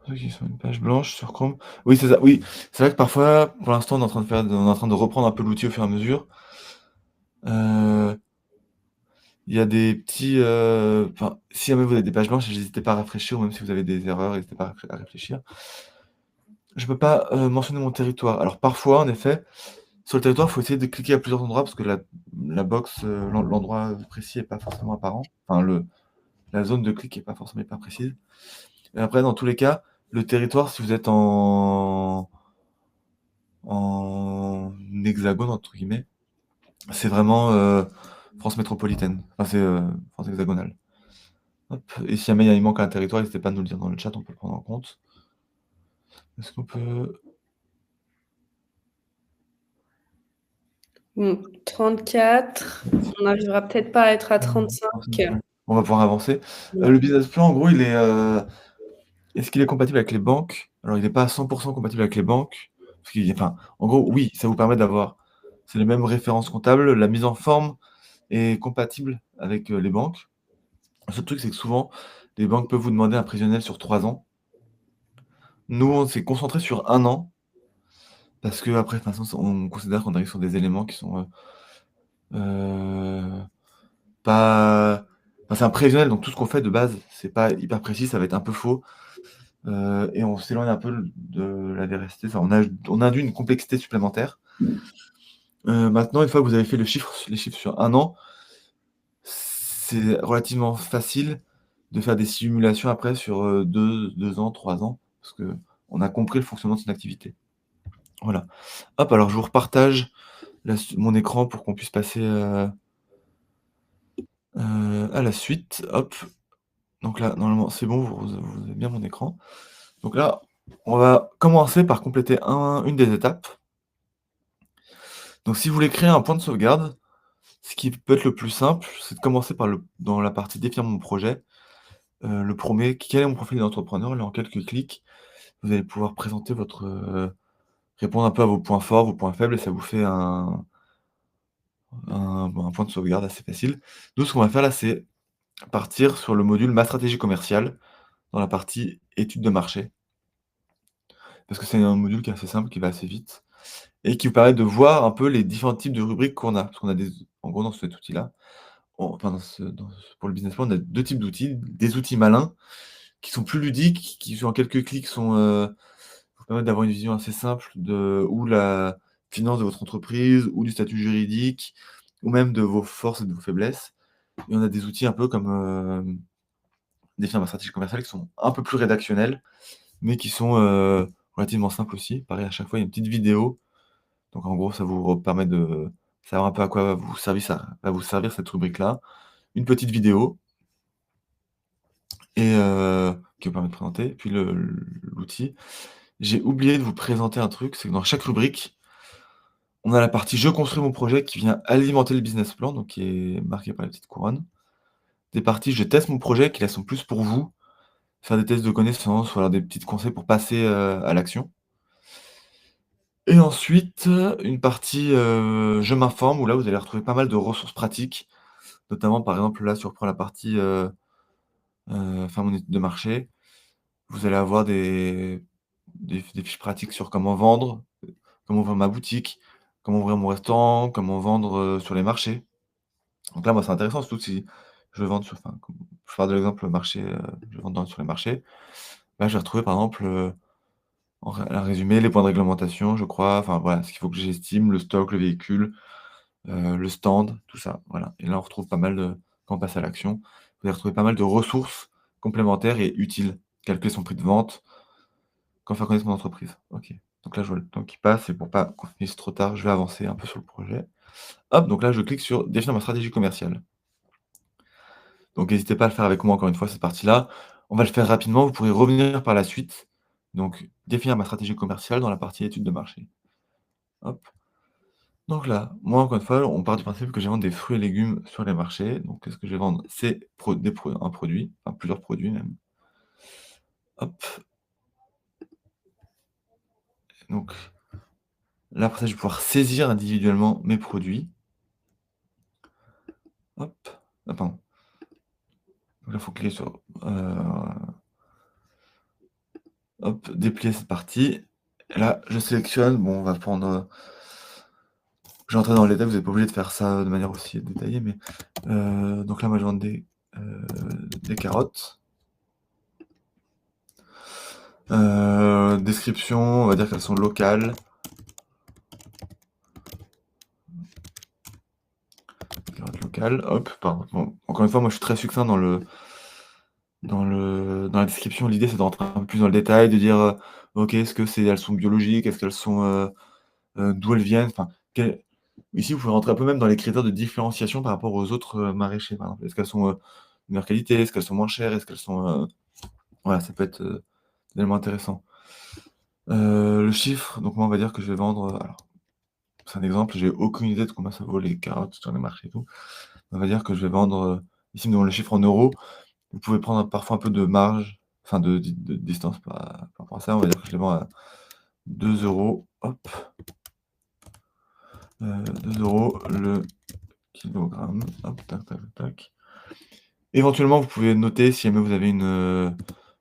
Ceux qui sont une page blanche sur Chrome. Oui, c'est ça. Oui, c'est vrai que parfois, pour l'instant, on est en train de reprendre un peu l'outil au fur et à mesure. Il y a des petits, enfin, si jamais vous avez des pages blanches, n'hésitez pas à rafraîchir ou même si vous avez des erreurs, n'hésitez pas à réfléchir. Je peux pas, mentionner mon territoire. Alors parfois, en effet, sur le territoire, il faut essayer de cliquer à plusieurs endroits parce que la box, l'endroit précis est pas forcément apparent. Enfin, la zone de clic est pas forcément hyper précise. Et après, dans tous les cas, le territoire, si vous êtes en hexagone, entre guillemets, c'est vraiment, France métropolitaine. Enfin, c'est, France hexagonale. Hop, et si jamais il manque un territoire, n'hésitez pas à nous le dire dans le chat, on peut le prendre en compte. Est-ce qu'on peut... Bon, 34, on n'arrivera peut-être pas à être à 35. On va pouvoir avancer. Ouais. Le business plan, en gros, est-ce qu'il est compatible avec les banques? Alors, il n'est pas à 100 compatible avec les banques. Enfin, en gros, oui, ça vous permet d'avoir... C'est les mêmes références comptables. La mise en forme est compatible avec les banques. Le seul truc, c'est que souvent, les banques peuvent vous demander un prévisionnel sur 3 ans. Nous, on s'est concentré sur 1 an, parce qu'après, de toute façon, on considère qu'on arrive sur des éléments qui sont pas... Enfin, c'est un prévisionnel, donc tout ce qu'on fait de base, c'est pas hyper précis, ça va être un peu faux. Et on s'éloigne un peu de la véracité. Enfin, on a induit une complexité supplémentaire. Maintenant, une fois que vous avez fait les chiffres sur 1 an, c'est relativement facile de faire des simulations après sur 2 ans, 3 ans, parce qu'on a compris le fonctionnement de son activité. Voilà. Hop, alors je vous repartage mon écran pour qu'on puisse passer à la suite. Hop. Donc là, normalement, c'est bon, vous avez bien mon écran. Donc là, On va commencer par compléter une des étapes. Donc si vous voulez créer un point de sauvegarde, ce qui peut être le plus simple, c'est de commencer par dans la partie «Définir mon projet». Le 1er, quel est mon profil d'entrepreneur? Là, en quelques clics, vous allez pouvoir présenter répondre un peu à vos points forts, vos points faibles et ça vous fait un point de sauvegarde assez facile. Nous, ce qu'on va faire là, c'est partir sur le module «Ma stratégie commerciale» dans la partie «Études de marché». Parce que c'est un module qui est assez simple, qui va assez vite et qui vous permet de voir un peu les différents types de rubriques qu'on a. Parce qu'on a en gros, dans cet outil-là, enfin pour le business plan, on a 2 types d'outils. Des outils malins qui sont plus ludiques, qui en quelques clics vous permettent d'avoir une vision assez simple de ou la finance de votre entreprise, ou du statut juridique, ou même de vos forces et de vos faiblesses. Et on a des outils un peu comme, définir ma stratégie commerciale qui sont un peu plus rédactionnels, mais qui sont, relativement simples aussi. Pareil, à chaque fois, il y a une petite vidéo. Donc en gros, ça vous permet de savoir un peu à quoi va vous servir cette rubrique-là. Une petite vidéo et qui vous permet de présenter. Puis l'outil. J'ai oublié de vous présenter un truc, c'est que dans chaque rubrique, on a la partie «Je construis mon projet» qui vient alimenter le business plan, donc qui est marqué par la petite couronne. Des parties «Je teste mon projet» qui là sont plus pour vous, faire des tests de connaissances ou alors des petits conseils pour passer, à l'action. Et ensuite, une partie, «Je m'informe» où là, vous allez retrouver pas mal de ressources pratiques, notamment, par exemple, là, si on reprend la partie, faire mon étude de marché, vous allez avoir des fiches pratiques sur comment vendre ma boutique, comment ouvrir mon restaurant, comment vendre, sur les marchés. Donc là, moi, c'est intéressant, surtout si je veux vendre comme je pars de l'exemple marché, je vais vendre sur les marchés. Là, je vais retrouver, par exemple, un résumé, les points de réglementation, je crois, enfin voilà, ce qu'il faut que j'estime, le stock, le véhicule, le stand, tout ça, voilà. Et là, on retrouve pas mal quand on passe à l'action, vous allez retrouver pas mal de ressources complémentaires et utiles. Calculer son prix de vente, quand faire connaître mon entreprise. OK. Donc là, je vois le temps qui passe et pour pas qu'on finisse trop tard, je vais avancer un peu sur le projet. Hop, donc là, je clique sur «Définir ma stratégie commerciale». Donc n'hésitez pas à le faire avec moi encore une fois, cette partie-là. On va le faire rapidement, vous pourrez revenir par la suite. Donc définir ma stratégie commerciale dans la partie études de marché. Hop. Donc là, moi encore une fois, on part du principe que je vais vendre des fruits et légumes sur les marchés. Donc qu'est-ce que je vais vendre? C'est un produit, enfin plusieurs produits même. Hop. Donc là, après ça, je vais pouvoir saisir individuellement mes produits. Hop. Ah pardon. Donc là, il faut cliquer sur, hop, déplier cette partie. Et là, je sélectionne, bon, on va prendre, je vais entrer dans le détail, vous n'êtes pas obligé de faire ça de manière aussi détaillée, mais donc là, moi, je vends des carottes. Description, on va dire qu'elles sont locales. Carottes locales, hop, pardon. Bon, encore une fois, moi, je suis très succinct dans la description. L'idée, c'est de rentrer un peu plus dans le détail, de dire, OK, est-ce que elles sont biologiques? Est-ce qu'elles sont, d'où elles viennent? Enfin, ici, vous pouvez rentrer un peu même dans les critères de différenciation par rapport aux autres, maraîchers, par exemple. Est-ce qu'elles sont, de meilleure qualité? Est-ce qu'elles sont moins chères? Est-ce qu'elles sont, voilà, ça peut être, des éléments intéressants. Le chiffre, donc moi, on va dire que je vais vendre, alors, c'est un exemple, j'ai aucune idée de combien ça vaut les carottes sur les marchés et tout. On va dire que je vais vendre, ici, ils me demande le chiffre en euros. Vous pouvez prendre parfois un peu de marge, enfin de distance par rapport à ça. On va dire que je les vends à 2 €, hop, 2 € le kilogramme, hop, tac, tac, tac. Éventuellement, vous pouvez noter si jamais vous avez une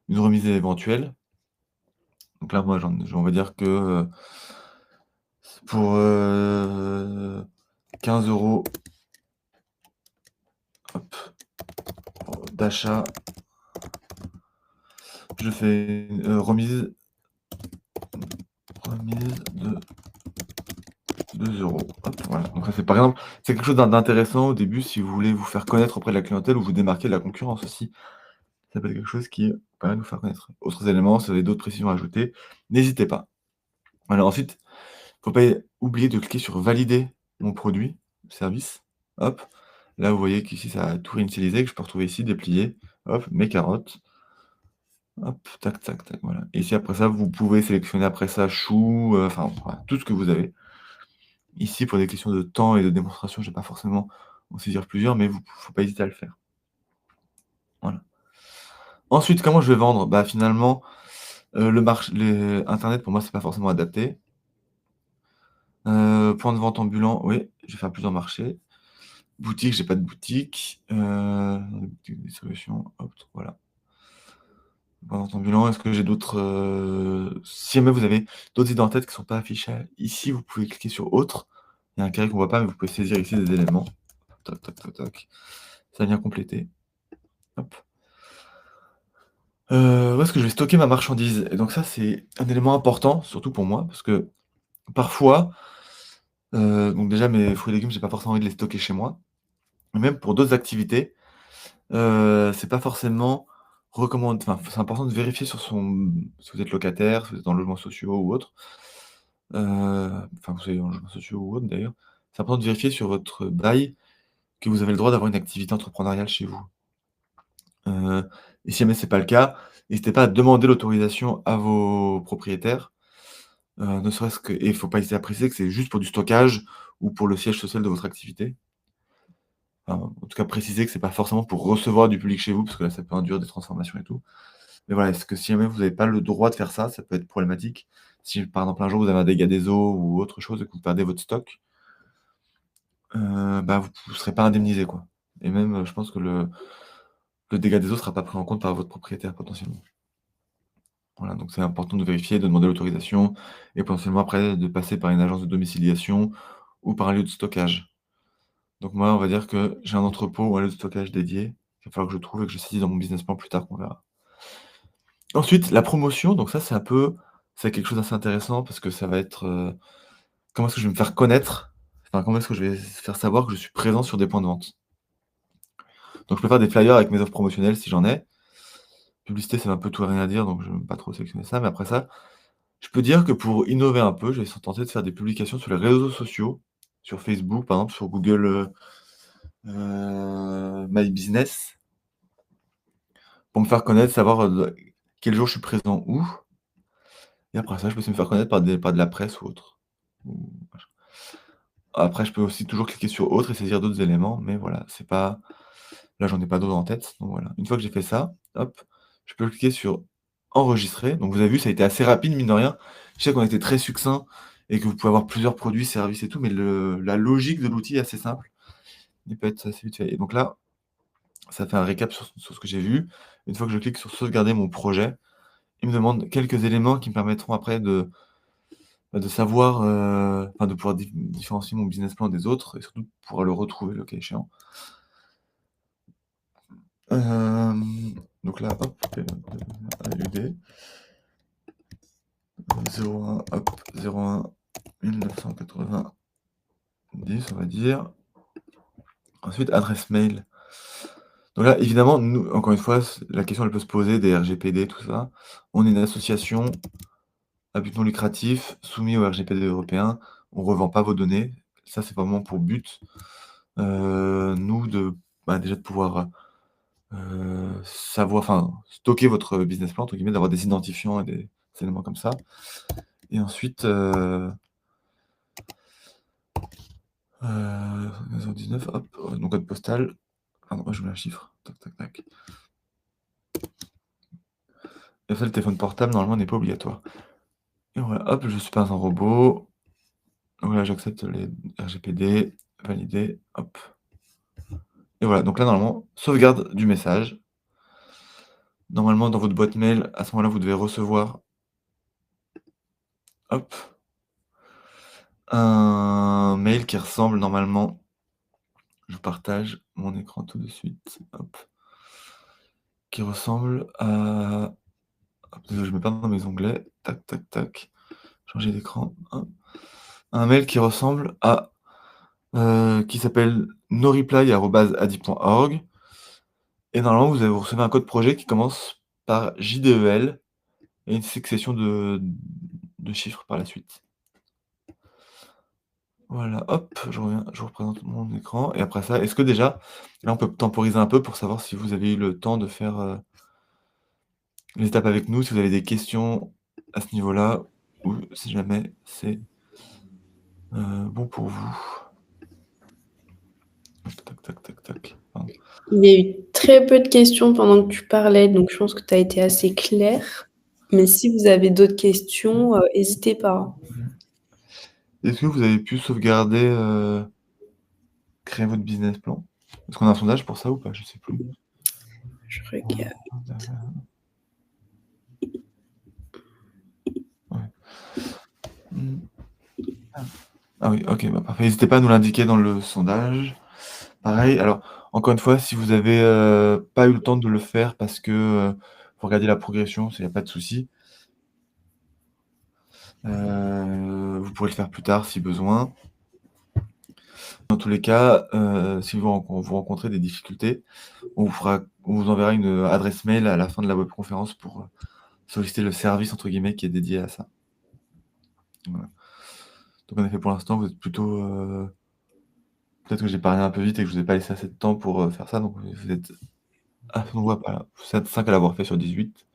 remise éventuelle. Donc là, moi, on va dire que, pour, 15 € hop, d'achat, je fais une, remise de 2 €. Hop, voilà. Donc ça, c'est par exemple, c'est quelque chose d'intéressant au début si vous voulez vous faire connaître auprès de la clientèle ou vous démarquer de la concurrence aussi. Ça peut être quelque chose qui permet de vous faire connaître. Autres éléments, si vous avez d'autres précisions à ajouter, n'hésitez pas. Voilà, ensuite, faut pas oublier de cliquer sur «Valider mon produit, service». Hop, là, vous voyez qu'ici, ça a tout réinitialisé, que je peux retrouver ici, déplier. Hop, mes carottes. Hop, tac, tac, tac, voilà. Et ici, après ça, vous pouvez sélectionner après ça chou, enfin, voilà, tout ce que vous avez. Ici, pour des questions de temps et de démonstration, je vais pas forcément en saisir plusieurs, mais faut pas hésiter à le faire. Voilà. Ensuite, comment je vais vendre? Bah, finalement, internet pour moi, c'est pas forcément adapté. Point de vente ambulant, oui, je vais faire plusieurs marchés. Boutique, j'ai pas de boutique. Des solutions, hop, voilà. Point de vente ambulant, est-ce que j'ai d'autres, si jamais vous avez d'autres idées en tête qui sont pas affichées ici, vous pouvez cliquer sur autre. Il y a un carré qu'on voit pas, mais vous pouvez saisir ici des éléments. Toc, toc, toc, toc. Ça vient compléter. Hop. Où est-ce que je vais stocker ma marchandise? Et donc ça, c'est un élément important, surtout pour moi, parce que parfois, donc déjà mes fruits et légumes, j'ai pas forcément envie de les stocker chez moi. Mais même pour d'autres activités, c'est pas forcément enfin, c'est important de vérifier si vous êtes locataire, si vous êtes en logements sociaux ou autre, enfin, vous soyez en logements sociaux ou autre d'ailleurs, c'est important de vérifier sur votre bail que vous avez le droit d'avoir une activité entrepreneuriale chez vous. Et si jamais c'est pas le cas, n'hésitez pas à demander l'autorisation à vos propriétaires, ne serait-ce que et il faut pas hésiter à préciser que c'est juste pour du stockage ou pour le siège social de votre activité. Enfin, en tout cas, préciser que c'est pas forcément pour recevoir du public chez vous, parce que là, ça peut induire des transformations et tout. Mais voilà, est-ce que si jamais vous n'avez pas le droit de faire ça, ça peut être problématique. Si, par exemple, un jour, vous avez un dégât des eaux ou autre chose et que vous perdez votre stock, bah, vous serez pas indemnisé, quoi. Et même, je pense que le dégât des eaux sera pas pris en compte par votre propriétaire, potentiellement. Voilà, donc c'est important de vérifier, de demander l'autorisation et potentiellement après de passer par une agence de domiciliation ou par un lieu de stockage. Donc moi, on va dire que j'ai un entrepôt ou un lieu de stockage dédié. Il va falloir que je trouve et que je saisis dans mon business plan plus tard, qu'on verra. Ensuite, la promotion, donc ça, c'est quelque chose d'assez intéressant parce que ça va être, comment est-ce que je vais me faire connaître? Enfin, comment est-ce que je vais faire savoir que je suis présent sur des points de vente? Donc je peux faire des flyers avec mes offres promotionnelles si j'en ai. Publicité, ça veut un peu tout et rien à dire, donc je vais pas trop sélectionner ça. Mais après ça, je peux dire que pour innover un peu, je vais tenter de faire des publications sur les réseaux sociaux, sur Facebook, par exemple, sur Google, My Business, pour me faire connaître, savoir, quel jour je suis présent où. Et après ça, je peux aussi me faire connaître par de la presse ou autre. Ou après, je peux aussi toujours cliquer sur autre et saisir d'autres éléments, mais voilà, c'est pas là, j'en ai pas d'autres en tête, donc voilà. Une fois que j'ai fait ça, hop, je peux cliquer sur enregistrer. Donc vous avez vu, ça a été assez rapide, mine de rien. Je sais qu'on était très succinct et que vous pouvez avoir plusieurs produits, services et tout, mais la logique de l'outil est assez simple. Il peut être assez vite fait. Et donc là, ça fait un récap sur ce que j'ai vu. Une fois que je clique sur sauvegarder mon projet, il me demande quelques éléments qui me permettront après de savoir, enfin de pouvoir différencier mon business plan des autres et surtout de pouvoir le retrouver le cas échéant. Donc là, hop, AUD 01, hop, 01 1990, on va dire. Ensuite, adresse mail. Donc là, évidemment, nous, encore une fois, la question elle peut se poser des RGPD, tout ça. On est une association à but non lucratif, soumis au RGPD européen. On ne revend pas vos données. Ça, c'est vraiment pour but, nous, déjà de pouvoir savoir, enfin, stocker votre business plan, entre guillemets, d'avoir des identifiants et des éléments comme ça. Et ensuite, 019, hop, donc code postal. Pardon, moi je mets un chiffre. Tac, tac, tac. Et ça, le téléphone portable, normalement, n'est pas obligatoire. Et voilà, hop, je suis pas un robot. Donc là, j'accepte les RGPD, valider, hop. Et voilà, donc là, normalement, sauvegarde du message. Normalement, dans votre boîte mail, à ce moment-là, vous devez recevoir, hop, un mail qui ressemble normalement, je partage mon écran tout de suite, hop, qui ressemble à, hop, je me perds dans mes onglets, tac, tac, tac, changer d'écran, hop. Un mail qui ressemble à, qui s'appelle noreply@adi.org et normalement, vous recevez un code projet qui commence par JDEL et une succession de chiffres par la suite. Voilà, hop, je reviens, je représente mon écran et après ça, est-ce que déjà là, on peut temporiser un peu pour savoir si vous avez eu le temps de faire, les étapes avec nous si vous avez des questions à ce niveau-là ou si jamais c'est bon pour vous. Tac, tac, tac, tac. Pardon. Il y a eu très peu de questions pendant que tu parlais, donc je pense que tu as été assez clair. Mais si vous avez d'autres questions, n'hésitez pas. Est-ce que vous avez pu sauvegarder, créer votre business plan? Est-ce qu'on a un sondage pour ça ou pas? Je sais plus. Je regarde. Ouais. Ah oui, OK, bah, parfait. N'hésitez pas à nous l'indiquer dans le sondage. Pareil, alors encore une fois, si vous avez, pas eu le temps de le faire parce que, vous regardez la progression, il y a pas de souci. Vous pourrez le faire plus tard si besoin. Dans tous les cas, si vous rencontrez des difficultés, on vous enverra une, adresse mail à la fin de la webconférence pour, solliciter le service entre guillemets qui est dédié à ça. Voilà. Donc en effet, pour l'instant, vous êtes plutôt, peut-être que j'ai parlé un peu vite et que je vous ai pas laissé assez de temps pour, faire ça, donc vous êtes on voit pas là, vous êtes 5 à l'avoir fait sur 18.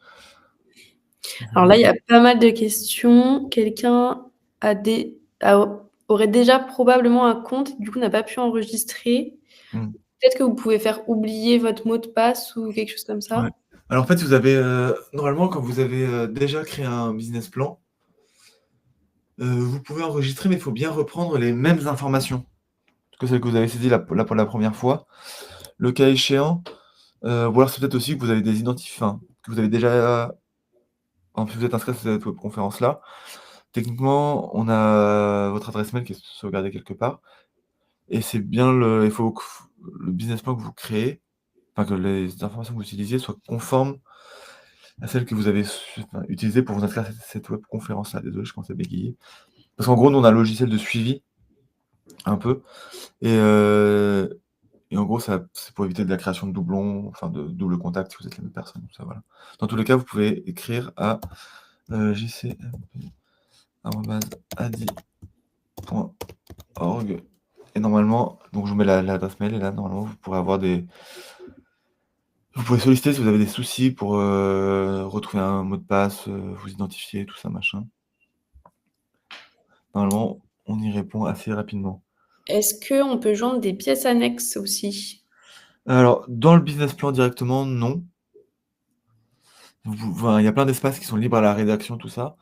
Alors là, il y a pas mal de questions. Quelqu'un aurait déjà probablement un compte, du coup n'a pas pu enregistrer. Mmh. Peut-être que vous pouvez faire oublier votre mot de passe ou quelque chose comme ça? Ouais. Alors en fait, vous avez, normalement quand vous avez, déjà créé un business plan, vous pouvez enregistrer, mais il faut bien reprendre les mêmes informations que celles que vous avez saisies pour la première fois. Le cas échéant, ou alors c'est peut-être aussi que vous avez des enfin, que vous avez déjà en plus vous êtes inscrit à cette webconférence-là. Techniquement, on a votre adresse mail qui est sauvegardée quelque part et c'est bien il faut que le business plan que vous créez, enfin que les informations que vous utilisiez soient conformes à celles que vous avez utilisées pour vous inscrire à cette webconférence-là. Désolé, je commence à bégayer. Parce qu'en gros, nous, on a un logiciel de suivi, un peu, et en gros, c'est pour éviter de la création de doublons, enfin de double contact si vous êtes la même personne, tout ça, voilà. Dans tous les cas, vous pouvez écrire à jcmp@adi.org et normalement, donc je vous mets l'adresse mail et là, normalement, vous pourrez avoir vous pouvez solliciter si vous avez des soucis pour, retrouver un mot de passe, vous identifier, tout ça, machin. Normalement, on y répond assez rapidement. Est-ce qu'on peut joindre des pièces annexes aussi? Alors, dans le business plan directement, non. Enfin, il y a plein d'espaces qui sont libres à la rédaction, tout ça.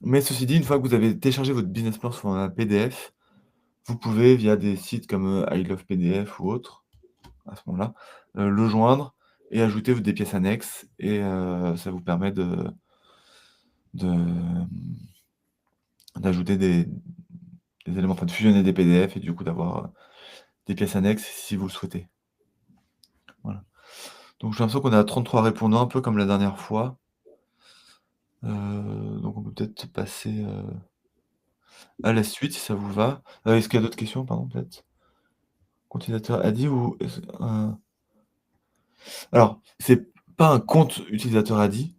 Mais ceci dit, une fois que vous avez téléchargé votre business plan sous un PDF, vous pouvez, via des sites comme, I Love PDF ou autres, à ce moment-là, le joindre et ajouter des pièces annexes et ça vous permet de, d'ajouter des éléments, enfin de fusionner des PDF et du coup d'avoir, des pièces annexes si vous le souhaitez. Voilà. Donc j'ai l'impression qu'on est à 33 répondants, un peu comme la dernière fois. Donc on peut peut-être passer, à la suite si ça vous va. Est-ce qu'il y a d'autres questions, pardon, peut-être? Compte utilisateur ADI ou alors, c'est pas un compte utilisateur ADI,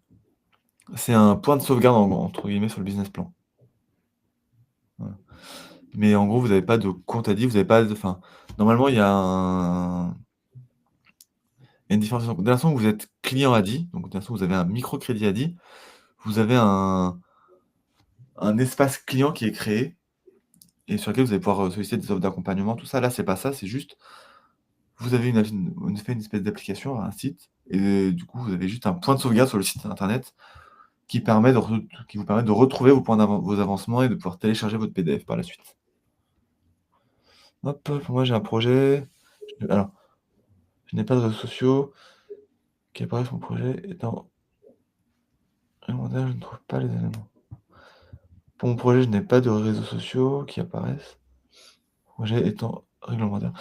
c'est un point de sauvegarde entre guillemets sur le business plan. Voilà. Mais en gros, vous avez pas de compte ADI, vous avez pas enfin, normalement, il y a une différenciation. Dès l'instant où vous êtes client ADI, donc dès l'instant où vous avez un microcrédit ADI, vous avez un espace client qui est créé et sur lequel vous allez pouvoir, solliciter des offres d'accompagnement, tout ça. Là, c'est pas ça, c'est juste vous avez une espèce d'application, un site et du coup, vous avez juste un point de sauvegarde sur le site internet qui vous permet de retrouver vos avancements et de pouvoir télécharger votre PDF par la suite. Hop, pour moi j'ai un projet. Alors, je n'ai pas de réseaux sociaux qui apparaissent. Mon projet étant réglementaire, je ne trouve pas les éléments. Pour mon projet, je n'ai pas de réseaux sociaux qui apparaissent. Projet étant réglementaire.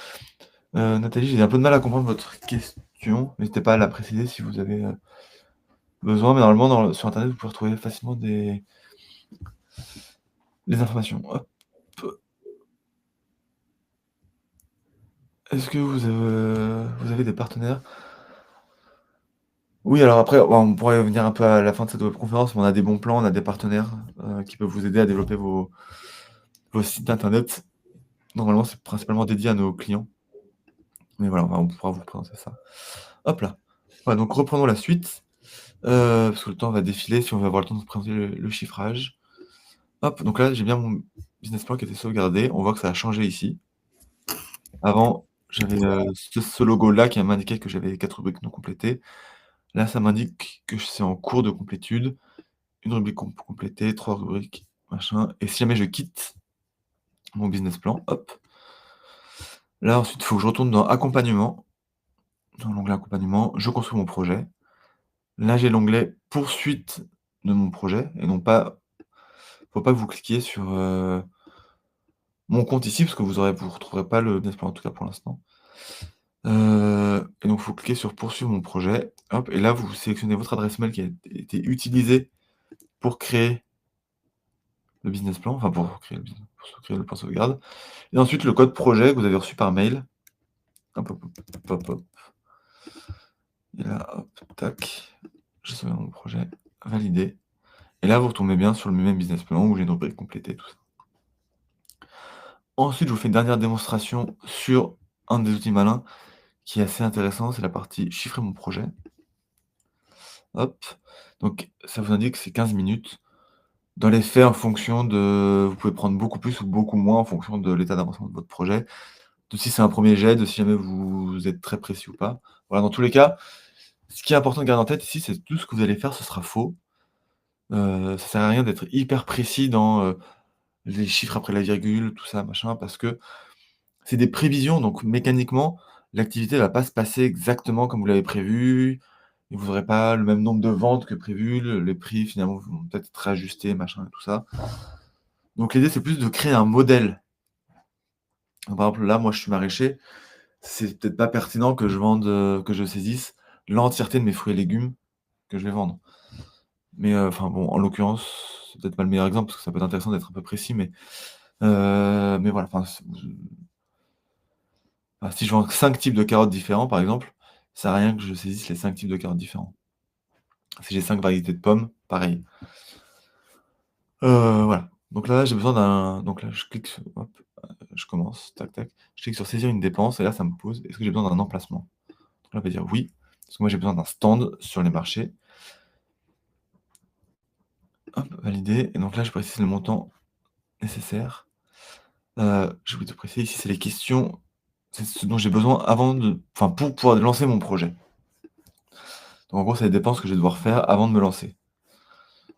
Nathalie, j'ai un peu de mal à comprendre votre question. N'hésitez pas à la préciser si vous avez besoin, mais normalement sur internet vous pouvez retrouver facilement les informations. Hop. Est-ce que vous avez des partenaires? Oui, alors après, on pourrait venir un peu à la fin de cette webconférence, mais on a des bons plans, on a des partenaires, qui peuvent vous aider à développer vos sites internet. Normalement, c'est principalement dédié à nos clients. Mais voilà, on pourra vous présenter ça. Hop là. Voilà, donc reprenons la suite. Parce que le temps va défiler si on veut avoir le temps de présenter le chiffrage. Hop, donc là, j'ai bien mon business plan qui était sauvegardé. On voit que ça a changé ici. Avant, j'avais, ce logo-là qui m'indiquait que j'avais 4 rubriques non complétées. Là, ça m'indique que c'est en cours de complétude. Une rubrique complétée, 3 rubriques, machin. Et si jamais je quitte mon business plan, hop, là ensuite, il faut que je retourne dans accompagnement. Dans l'onglet accompagnement, je construis mon projet. Là, j'ai l'onglet poursuite de mon projet et non pas faut pas que vous cliquiez sur, mon compte ici parce que vous retrouverez pas le business plan, en tout cas pour l'instant. Et donc faut cliquer sur poursuivre mon projet, hop et là vous sélectionnez votre adresse mail qui a été utilisée pour créer le business plan, enfin pour se créer le plan de sauvegarde et ensuite le code projet que vous avez reçu par mail. Hop, hop, hop, hop, hop et là, hop, tac, je sauvegarde mon projet, validé et là vous retombez bien sur le même business plan où j'ai une rubrique complétée, tout ça. Ensuite, je vous fais une dernière démonstration sur un des outils malins qui est assez intéressant, c'est la partie chiffrer mon projet. Hop, donc ça vous indique que c'est 15 minutes. Dans les faits, en fonction de vous pouvez prendre beaucoup plus ou beaucoup moins en fonction de l'état d'avancement de votre projet, de si c'est un premier jet, de si jamais vous êtes très précis ou pas. Voilà, dans tous les cas, ce qui est important de garder en tête ici, c'est tout ce que vous allez faire, ce sera faux. Ça sert à rien d'être hyper précis dans, les chiffres après la virgule, tout ça, machin, parce que c'est des prévisions, donc mécaniquement, l'activité va pas se passer exactement comme vous l'avez prévu et vous aurez pas le même nombre de ventes que prévu, les prix finalement vont peut-être être réajustés, machin et tout ça. Donc l'idée, c'est plus de créer un modèle. Donc, par exemple, là, moi, je suis maraîcher, c'est peut-être pas pertinent que je vende, que je saisisse l'entièreté de mes fruits et légumes que je vais vendre. Mais, enfin bon, en l'occurrence, c'est peut-être pas le meilleur exemple parce que ça peut être intéressant d'être un peu précis, mais voilà, enfin, si je vends 5 types de carottes différents, par exemple, ça sert à rien que je saisisse les 5 types de carottes différents. Si j'ai 5 variétés de pommes, pareil. Voilà. Donc là, j'ai besoin d'un donc là, je clique sur hop, je commence, tac, tac. Je clique sur saisir une dépense et là, ça me pose: «Est-ce que j'ai besoin d'un emplacement?» Donc là, on va dire oui, parce que moi, j'ai besoin d'un stand sur les marchés. Hop, valider et donc là, je précise le montant nécessaire. J'ai oublié de préciser ici, c'est les questions, c'est ce dont j'ai besoin avant de enfin, pour pouvoir lancer mon projet. Donc en gros, c'est les dépenses que je vais devoir faire avant de me lancer.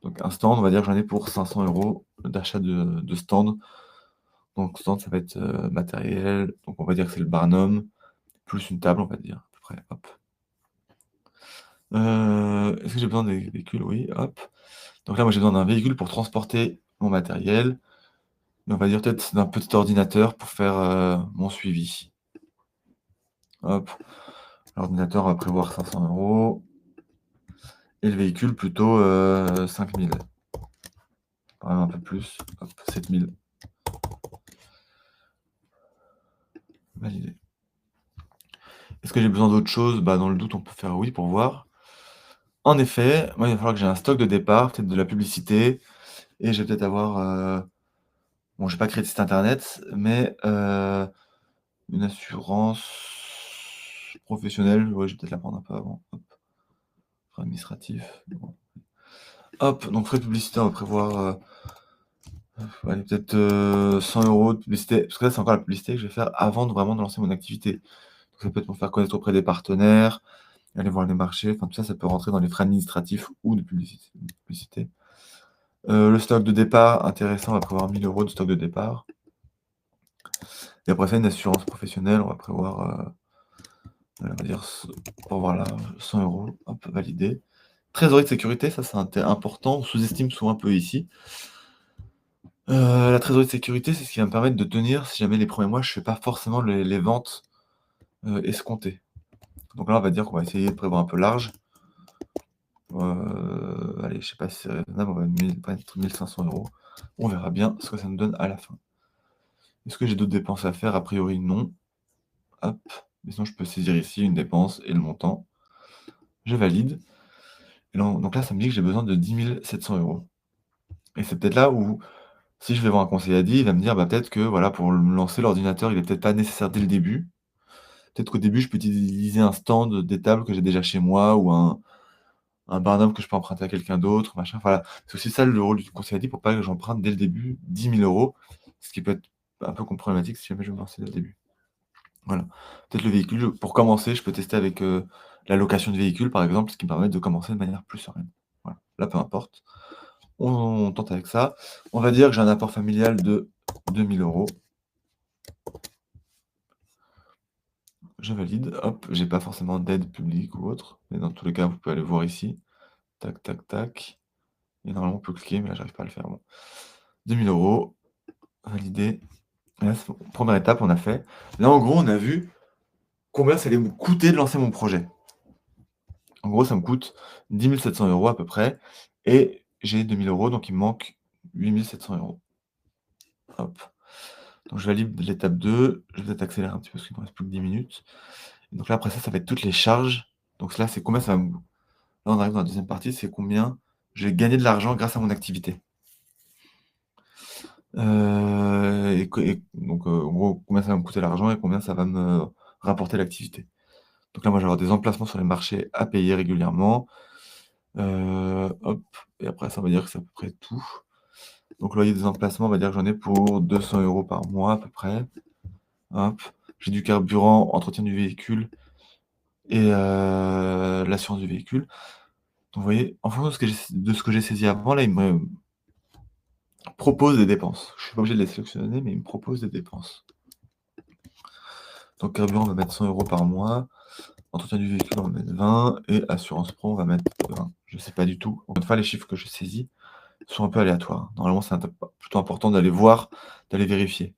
Donc un stand, on va dire que j'en ai pour 500 € d'achat de stand. Donc stand, ça va être, matériel, donc on va dire que c'est le barnum, plus une table, on va dire, à peu près, hop. Est-ce que j'ai besoin des véhicules? Oui, hop. Donc là, moi, j'ai besoin d'un véhicule pour transporter mon matériel et on va dire peut-être d'un petit ordinateur pour faire, mon suivi. Hop, l'ordinateur, on va prévoir 500 € et le véhicule plutôt, 5 000. Quand même un peu plus, hop, 7 000. Validé. Est-ce que j'ai besoin d'autre chose? Bah, dans le doute, on peut faire oui pour voir. En effet, moi, il va falloir que j'ai un stock de départ, peut-être de la publicité et je vais peut-être avoir, bon, j'ai pas créé de site internet, mais, une assurance professionnelle, ouais, je vais peut-être la prendre un peu avant. Hop, frais administratifs, bon. Hop, donc frais de publicité, on va prévoir, allez peut-être, 100 € de publicité, parce que là, c'est encore la publicité que je vais faire avant de vraiment de lancer mon activité. Donc ça peut être pour faire connaître auprès des partenaires, aller voir les marchés, enfin tout ça, ça peut rentrer dans les frais administratifs ou de publicité. Le stock de départ, intéressant, on va prévoir 1 000 € de stock de départ. Et après ça, une assurance professionnelle, on va prévoir, on va dire pour voir là, 100 €, hop, validé. Trésorerie de sécurité, ça c'est important, on sous-estime souvent un peu ici. La trésorerie de sécurité, c'est ce qui va me permettre de tenir si jamais les premiers mois, je fais pas forcément les ventes, escomptées. Donc là, on va dire qu'on va essayer de prévoir un peu large. Allez, je sais pas si c'est raisonnable, on va mettre 1 500 €. On verra bien ce que ça nous donne à la fin. Est-ce que j'ai d'autres dépenses à faire? A priori, non. Hop, mais sinon je peux saisir ici une dépense et le montant. Je valide. Et donc là, ça me dit que j'ai besoin de 10 700 € et c'est peut-être là où, si je vais voir un conseiller Adi, il va me dire: «Bah, peut-être que, voilà, pour me lancer, l'ordinateur, il est peut-être pas nécessaire dès le début. Peut-être qu'au début, je peux utiliser un stand, des tables que j'ai déjà chez moi ou un Barnum que je peux emprunter à quelqu'un d'autre, machin, voilà. C'est aussi ça le rôle du conseiller dit pour pas que j'emprunte dès le début 10 000 €, ce qui peut être un peu problématique si jamais je veux me lancer dès le début. Voilà. Peut-être le véhicule, pour commencer, je peux tester avec, la location de véhicule, par exemple, ce qui me permet de commencer de manière plus sereine. Voilà. Là, peu importe. On tente avec ça. On va dire que j'ai un apport familial de 2 000 €. Je valide, hop, j'ai pas forcément d'aide publique ou autre, mais dans tous les cas, vous pouvez aller voir ici. Tac, tac, tac. Et normalement, on peut cliquer, mais là, j'arrive pas à le faire. Bon. 2 000 €, validé. Et là, c'est bon. Première étape, on a fait. Là, en gros, on a vu combien ça allait me coûter de lancer mon projet. En gros, ça me coûte 10 700 € à peu près, et j'ai 2 000 €, donc il me manque 8 700 €. Hop. Donc je valide l'étape 2. Je vais peut-être accélérer un petit peu parce qu'il me reste plus que 10 minutes. Et donc là, après ça, ça va être toutes les charges. Donc là, c'est combien ça va me... Là, on arrive dans la deuxième partie, c'est combien je vais gagner de l'argent grâce à mon activité. Donc, en gros, combien ça va me coûter l'argent et combien ça va me rapporter l'activité. Donc là, moi, je vais avoir des emplacements sur les marchés à payer régulièrement. Hop, et après ça, on va dire que c'est à peu près tout. Donc loyer des emplacements, on va dire que j'en ai pour 200 € par mois à peu près. Hop. J'ai du carburant, entretien du véhicule et l'assurance du véhicule. Donc vous voyez, en fonction de ce que j'ai saisi avant, là, il me propose des dépenses. Je suis pas obligé de les sélectionner, mais il me propose des dépenses. Donc carburant, on va mettre 100 € par mois. Entretien du véhicule, on va mettre 20. Et assurance pro, on va mettre 20. Je sais pas du tout. Encore une fois, les chiffres que je saisis sont un peu aléatoires. Normalement, c'est plutôt important d'aller voir, d'aller vérifier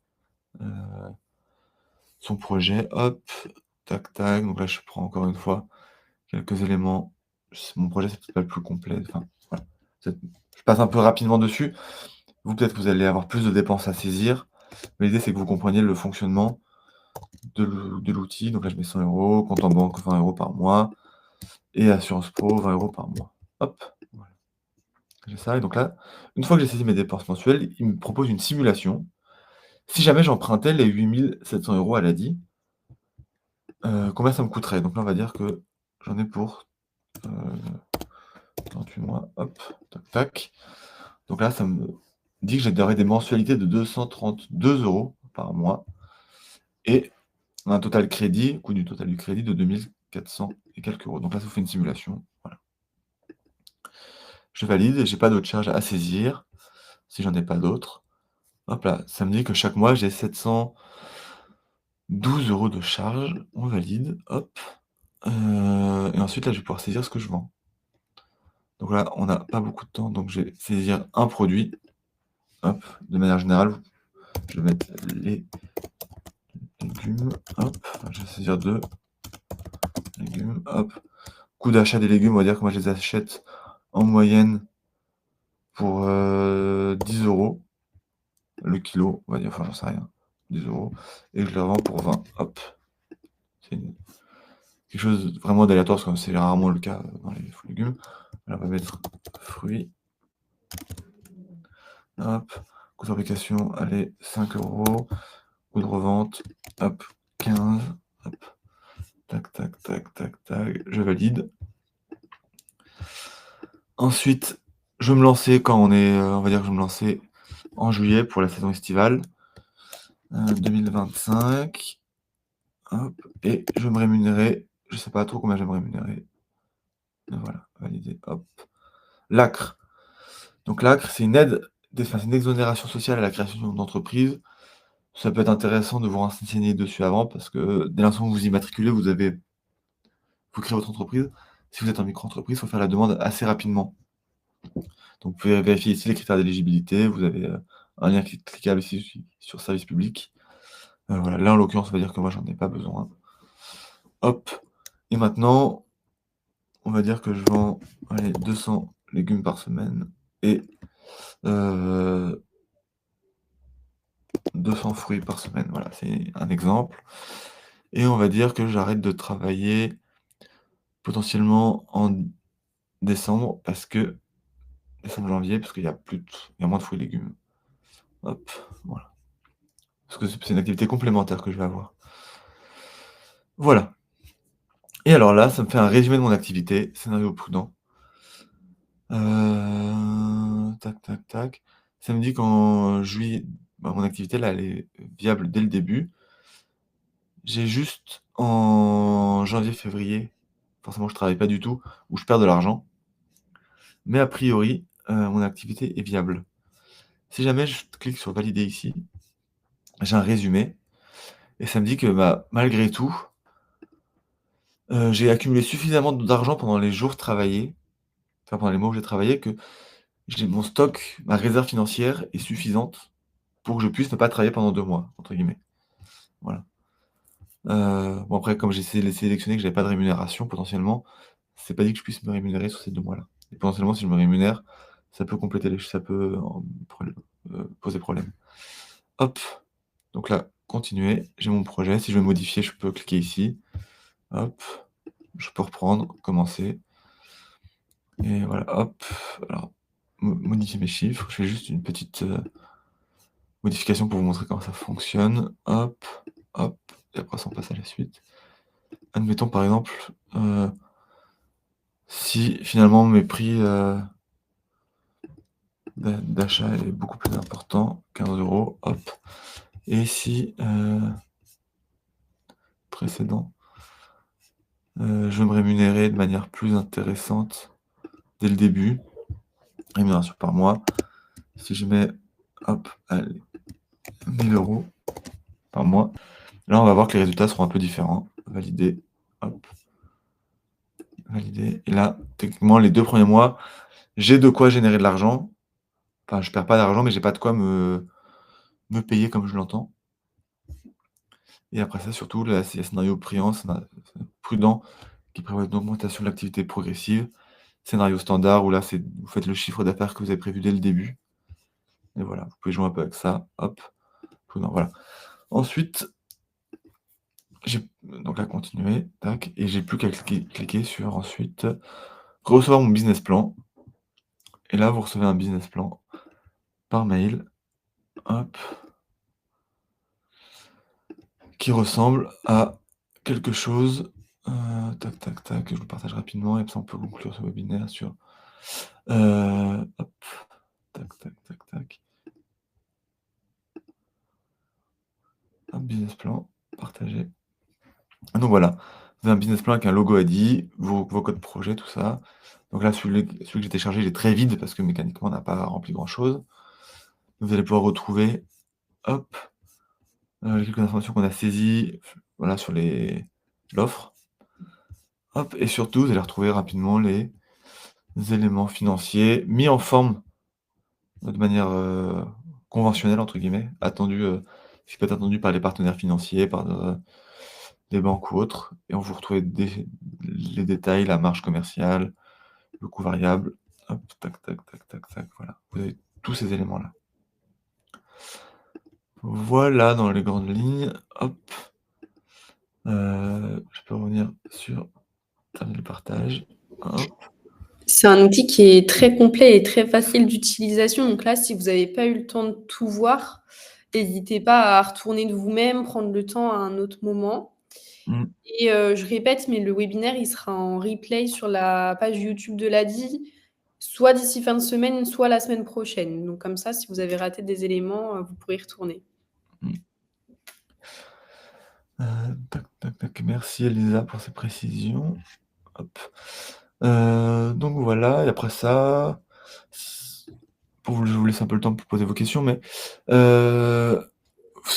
son projet. Hop, tac, tac. Donc là, je prends encore une fois quelques éléments. Mon projet, c'est peut-être pas le plus complet. Enfin, voilà. Je passe un peu rapidement dessus. Vous, peut-être que vous allez avoir plus de dépenses à saisir. Mais l'idée, c'est que vous compreniez le fonctionnement de l'outil. Donc là, je mets 100 €, compte en banque 20 € par mois, et assurance pro 20 € par mois. Hop, voilà. J'ai ça. Et donc là, une fois que j'ai saisi mes dépenses mensuelles, il me propose une simulation. Si jamais j'empruntais les 8 700 € à l'ADI, combien ça me coûterait? Donc là, on va dire que j'en ai pour 38 mois. Hop, tac, tac. Donc là, ça me dit que j'aurais des mensualités de 232 € par mois, et un total crédit, coût du total du crédit de 2 400 et quelques euros. Donc là, ça vous fait une simulation. Voilà. Je valide et j'ai pas d'autres charges à saisir, si j'en ai pas d'autres. Hop là, ça me dit que chaque mois, j'ai 712 € de charges. On valide, hop. Et ensuite, là, je vais pouvoir saisir ce que je vends. Donc là, on n'a pas beaucoup de temps, donc je vais saisir un produit. Hop, de manière générale, je vais mettre les légumes. Hop, je vais saisir 2 légumes. Hop, coût d'achat des légumes, on va dire que moi je les achète en moyenne pour 10 € le kilo, on va dire, enfin j'en sais rien, 10 €, et je les revends pour 20. Hop, c'est quelque chose vraiment d'aléatoire, parce que c'est rarement le cas dans les légumes. Alors on va mettre fruits. Hop, coût de fabrication, allez, 5 €. Coût de revente, hop, 15. Hop, tac, tac, tac, tac, tac, je valide. Ensuite, je vais me lancer quand on est, on va dire que je vais me lancer en juillet pour la saison estivale 2025. Hop, et je vais me rémunérer, je sais pas trop combien je vais me rémunérer. Voilà, validé, hop. L'ACRE. Donc l'ACRE, c'est une aide, c'est une exonération sociale à la création d'entreprise. Ça peut être intéressant de vous renseigner dessus avant, parce que dès l'instant où vous immatriculez, vous créez votre entreprise. Si vous êtes en micro-entreprise, il faut faire la demande assez rapidement. Donc vous pouvez vérifier ici les critères d'éligibilité. Vous avez un lien cliquable ici sur service public. Voilà. Là, en l'occurrence, on va dire que moi, j'en ai pas besoin. Hop. Et maintenant, on va dire que je vends 200 légumes par semaine et 200 fruits par semaine. Voilà, c'est un exemple. Et on va dire que j'arrête de travailler potentiellement en décembre, décembre, janvier, parce qu'il y a moins de fruits et légumes. Hop, voilà. Parce que c'est une activité complémentaire que je vais avoir. Voilà. Et alors là, ça me fait un résumé de mon activité, scénario prudent. Tac, tac, tac. Ça me dit qu'en juillet, mon activité là, elle est viable dès le début. J'ai juste en janvier, février, forcément je travaille pas du tout, où je perds de l'argent. Mais a priori, mon activité est viable. Si jamais je clique sur valider ici, j'ai un résumé et ça me dit que, malgré tout, j'ai accumulé suffisamment d'argent pendant les jours travaillés, enfin pendant les mois où j'ai travaillé, que j'ai mon stock, ma réserve financière est suffisante pour que je puisse ne pas travailler pendant 2 mois, entre guillemets. Voilà. Bon après comme j'ai sélectionné que j'avais pas de rémunération potentiellement, c'est pas dit que je puisse me rémunérer sur ces 2 mois-là. Et potentiellement si je me rémunère, ça peut compléter ça peut poser problème. Hop, donc là, continuer, j'ai mon projet. Si je veux modifier, je peux cliquer ici. Hop, je peux reprendre, commencer. Et voilà, hop, alors modifier mes chiffres. Je fais juste une petite modification pour vous montrer comment ça fonctionne. Hop, hop, et après ça on passe à la suite. Admettons par exemple, si finalement mes prix d'achat est beaucoup plus important, 15 €, hop. Et si précédent, je veux me rémunérer de manière plus intéressante dès le début, rémunération par mois. Si je mets, hop, allez, 1 000 € par mois, là on va voir que les résultats seront un peu différents. Valider, hop, valider. Et là, techniquement, les 2 premiers mois, j'ai de quoi générer de l'argent. Enfin, je perds pas d'argent, mais j'ai pas de quoi me payer comme je l'entends. Et après ça, surtout, là, c'est scénario prudent qui prévoit une augmentation de l'activité progressive. Scénario standard où là, vous faites le chiffre d'affaires que vous avez prévu dès le début. Et voilà, vous pouvez jouer un peu avec ça. Hop, prudent, voilà. Ensuite, donc là, continuer, tac, et j'ai plus qu'à cliquer sur ensuite recevoir mon business plan. Et là, vous recevez un business plan par mail, hop, qui ressemble à quelque chose. Tac, tac, tac, je vous le partage rapidement, et puis ça, on peut conclure ce webinaire sur. Hop, tac, tac, tac, tac. Un business plan, partager. Donc voilà, vous avez un business plan avec un logo ADI, vos codes projet, tout ça. Donc là, celui que j'ai téléchargé, il est très vide parce que mécaniquement, on n'a pas rempli grand-chose. Vous allez pouvoir retrouver, hop, les quelques informations qu'on a saisies, voilà, sur l'offre. Hop, et surtout, vous allez retrouver rapidement les éléments financiers mis en forme de manière conventionnelle, entre guillemets, attendu, ce qui peut être attendu par les partenaires financiers, par des banques ou autres. Et on vous retrouve les détails, la marge commerciale, le coût variable. Hop, tac, tac, tac, tac, tac, voilà. Vous avez tous ces éléments-là. Voilà dans les grandes lignes. Hop. Je peux revenir sur terminer le partage. Hop. C'est un outil qui est très complet et très facile d'utilisation. Donc là, si vous n'avez pas eu le temps de tout voir, n'hésitez pas à retourner de vous-même, prendre le temps à un autre moment. Mmh. Et je répète, mais le webinaire, il sera en replay sur la page YouTube de l'ADI, soit d'ici fin de semaine, soit la semaine prochaine. Donc comme ça, si vous avez raté des éléments, vous pourrez y retourner. Mmh. Tac, tac, tac. Merci Elisa pour ces précisions. Hop. Donc voilà, et après ça, je vous laisse un peu le temps pour poser vos questions, mais ce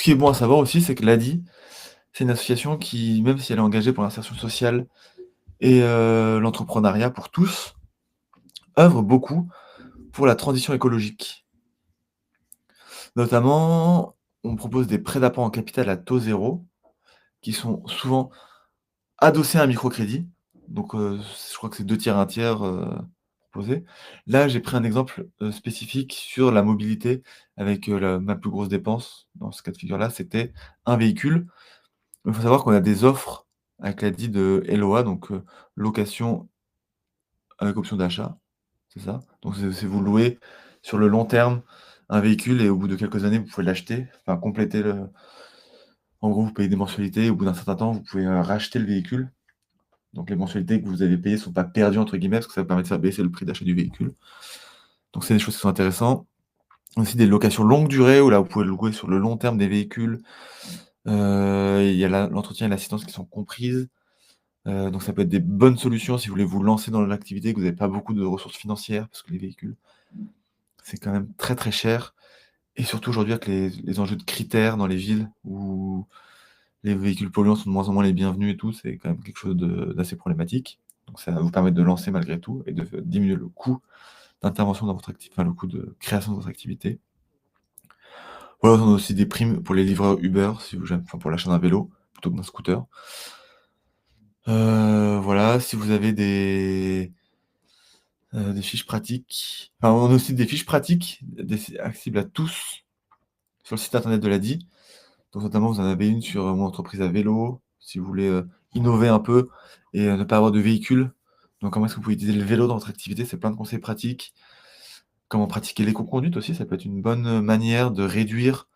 qui est bon à savoir aussi, c'est que l'ADI, c'est une association qui, même si elle est engagée pour l'insertion sociale et l'entrepreneuriat pour tous, œuvre beaucoup pour la transition écologique. Notamment, on propose des prêts d'apport en capital à taux zéro, qui sont souvent adossés à un microcrédit. Donc, je crois que c'est 2 tiers, 1 tiers, proposés. Là, j'ai pris un exemple, spécifique sur la mobilité avec, ma plus grosse dépense dans ce cas de figure-là, c'était un véhicule. Il faut savoir qu'on a des offres avec l'ADI de LOA, donc, location avec option d'achat, c'est ça? Donc c'est vous louez sur le long terme un véhicule et au bout de quelques années, vous pouvez l'acheter, enfin compléter en gros, vous payez des mensualités, au bout d'un certain temps, vous pouvez, racheter le véhicule. Donc les mensualités que vous avez payées ne sont pas «perdues» entre guillemets, parce que ça vous permet de faire baisser le prix d'achat du véhicule. Donc c'est des choses qui sont intéressantes. Aussi des locations longue durée où là, vous pouvez louer sur le long terme des véhicules. Il y a l'entretien et l'assistance qui sont comprises. Donc ça peut être des bonnes solutions si vous voulez vous lancer dans l'activité, que vous n'avez pas beaucoup de ressources financières, parce que les véhicules, c'est quand même très, très cher et surtout aujourd'hui avec les enjeux de critères dans les villes où les véhicules polluants sont de moins en moins les bienvenus et tout, c'est quand même quelque chose d'assez problématique. Donc ça va vous permettre de lancer malgré tout et de diminuer le coût d'intervention dans votre activité, enfin le coût de création de votre activité. Voilà, on a aussi des primes pour les livreurs Uber, si vous enfin pour l'achat d'un vélo plutôt que d'un scooter. Voilà, si vous avez des fiches pratiques. Enfin, on a aussi des fiches pratiques accessibles à tous sur le site internet de l'ADI. Donc notamment, vous en avez une sur mon entreprise à vélo, si vous voulez innover un peu et ne pas avoir de véhicule. Donc comment est-ce que vous pouvez utiliser le vélo dans votre activité? C'est plein de conseils pratiques. Comment pratiquer l'éco-conduite aussi, ça peut être une bonne manière de réduire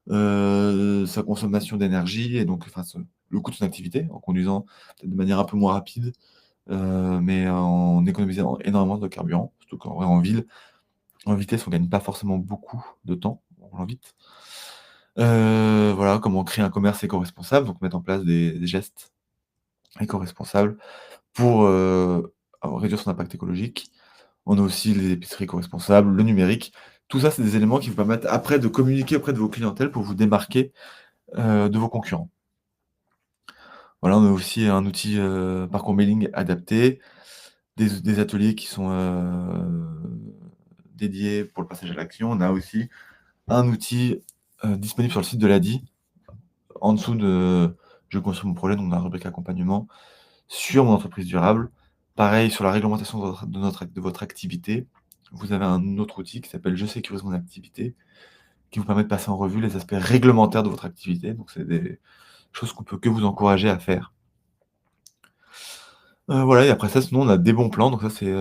sa consommation d'énergie et donc enfin, le coût de son activité en conduisant peut-être de manière un peu moins rapide, mais en économisant énormément de carburant. Surtout qu'en vrai, en ville, en vitesse, on gagne pas forcément beaucoup de temps, on roule vite. Voilà, comment créer un commerce éco-responsable, donc mettre en place des gestes éco-responsables pour réduire son impact écologique. On a aussi les épiceries éco-responsables, le numérique. Tout ça, c'est des éléments qui vous permettent après de communiquer auprès de vos clientèles pour vous démarquer de vos concurrents. Voilà, on a aussi un outil parcours mailing adapté, des ateliers qui sont dédiés pour le passage à l'action. On a aussi un outil disponible sur le site de l'ADI, en dessous de «Je construis mon projet», donc dans la rubrique accompagnement, sur mon entreprise durable. Pareil, sur la réglementation de votre activité, vous avez un autre outil qui s'appelle «Je sécurise mon activité», qui vous permet de passer en revue les aspects réglementaires de votre activité. Donc c'est des choses qu'on peut que vous encourager à faire. Voilà et après ça, sinon on a des bons plans, donc ça c'est,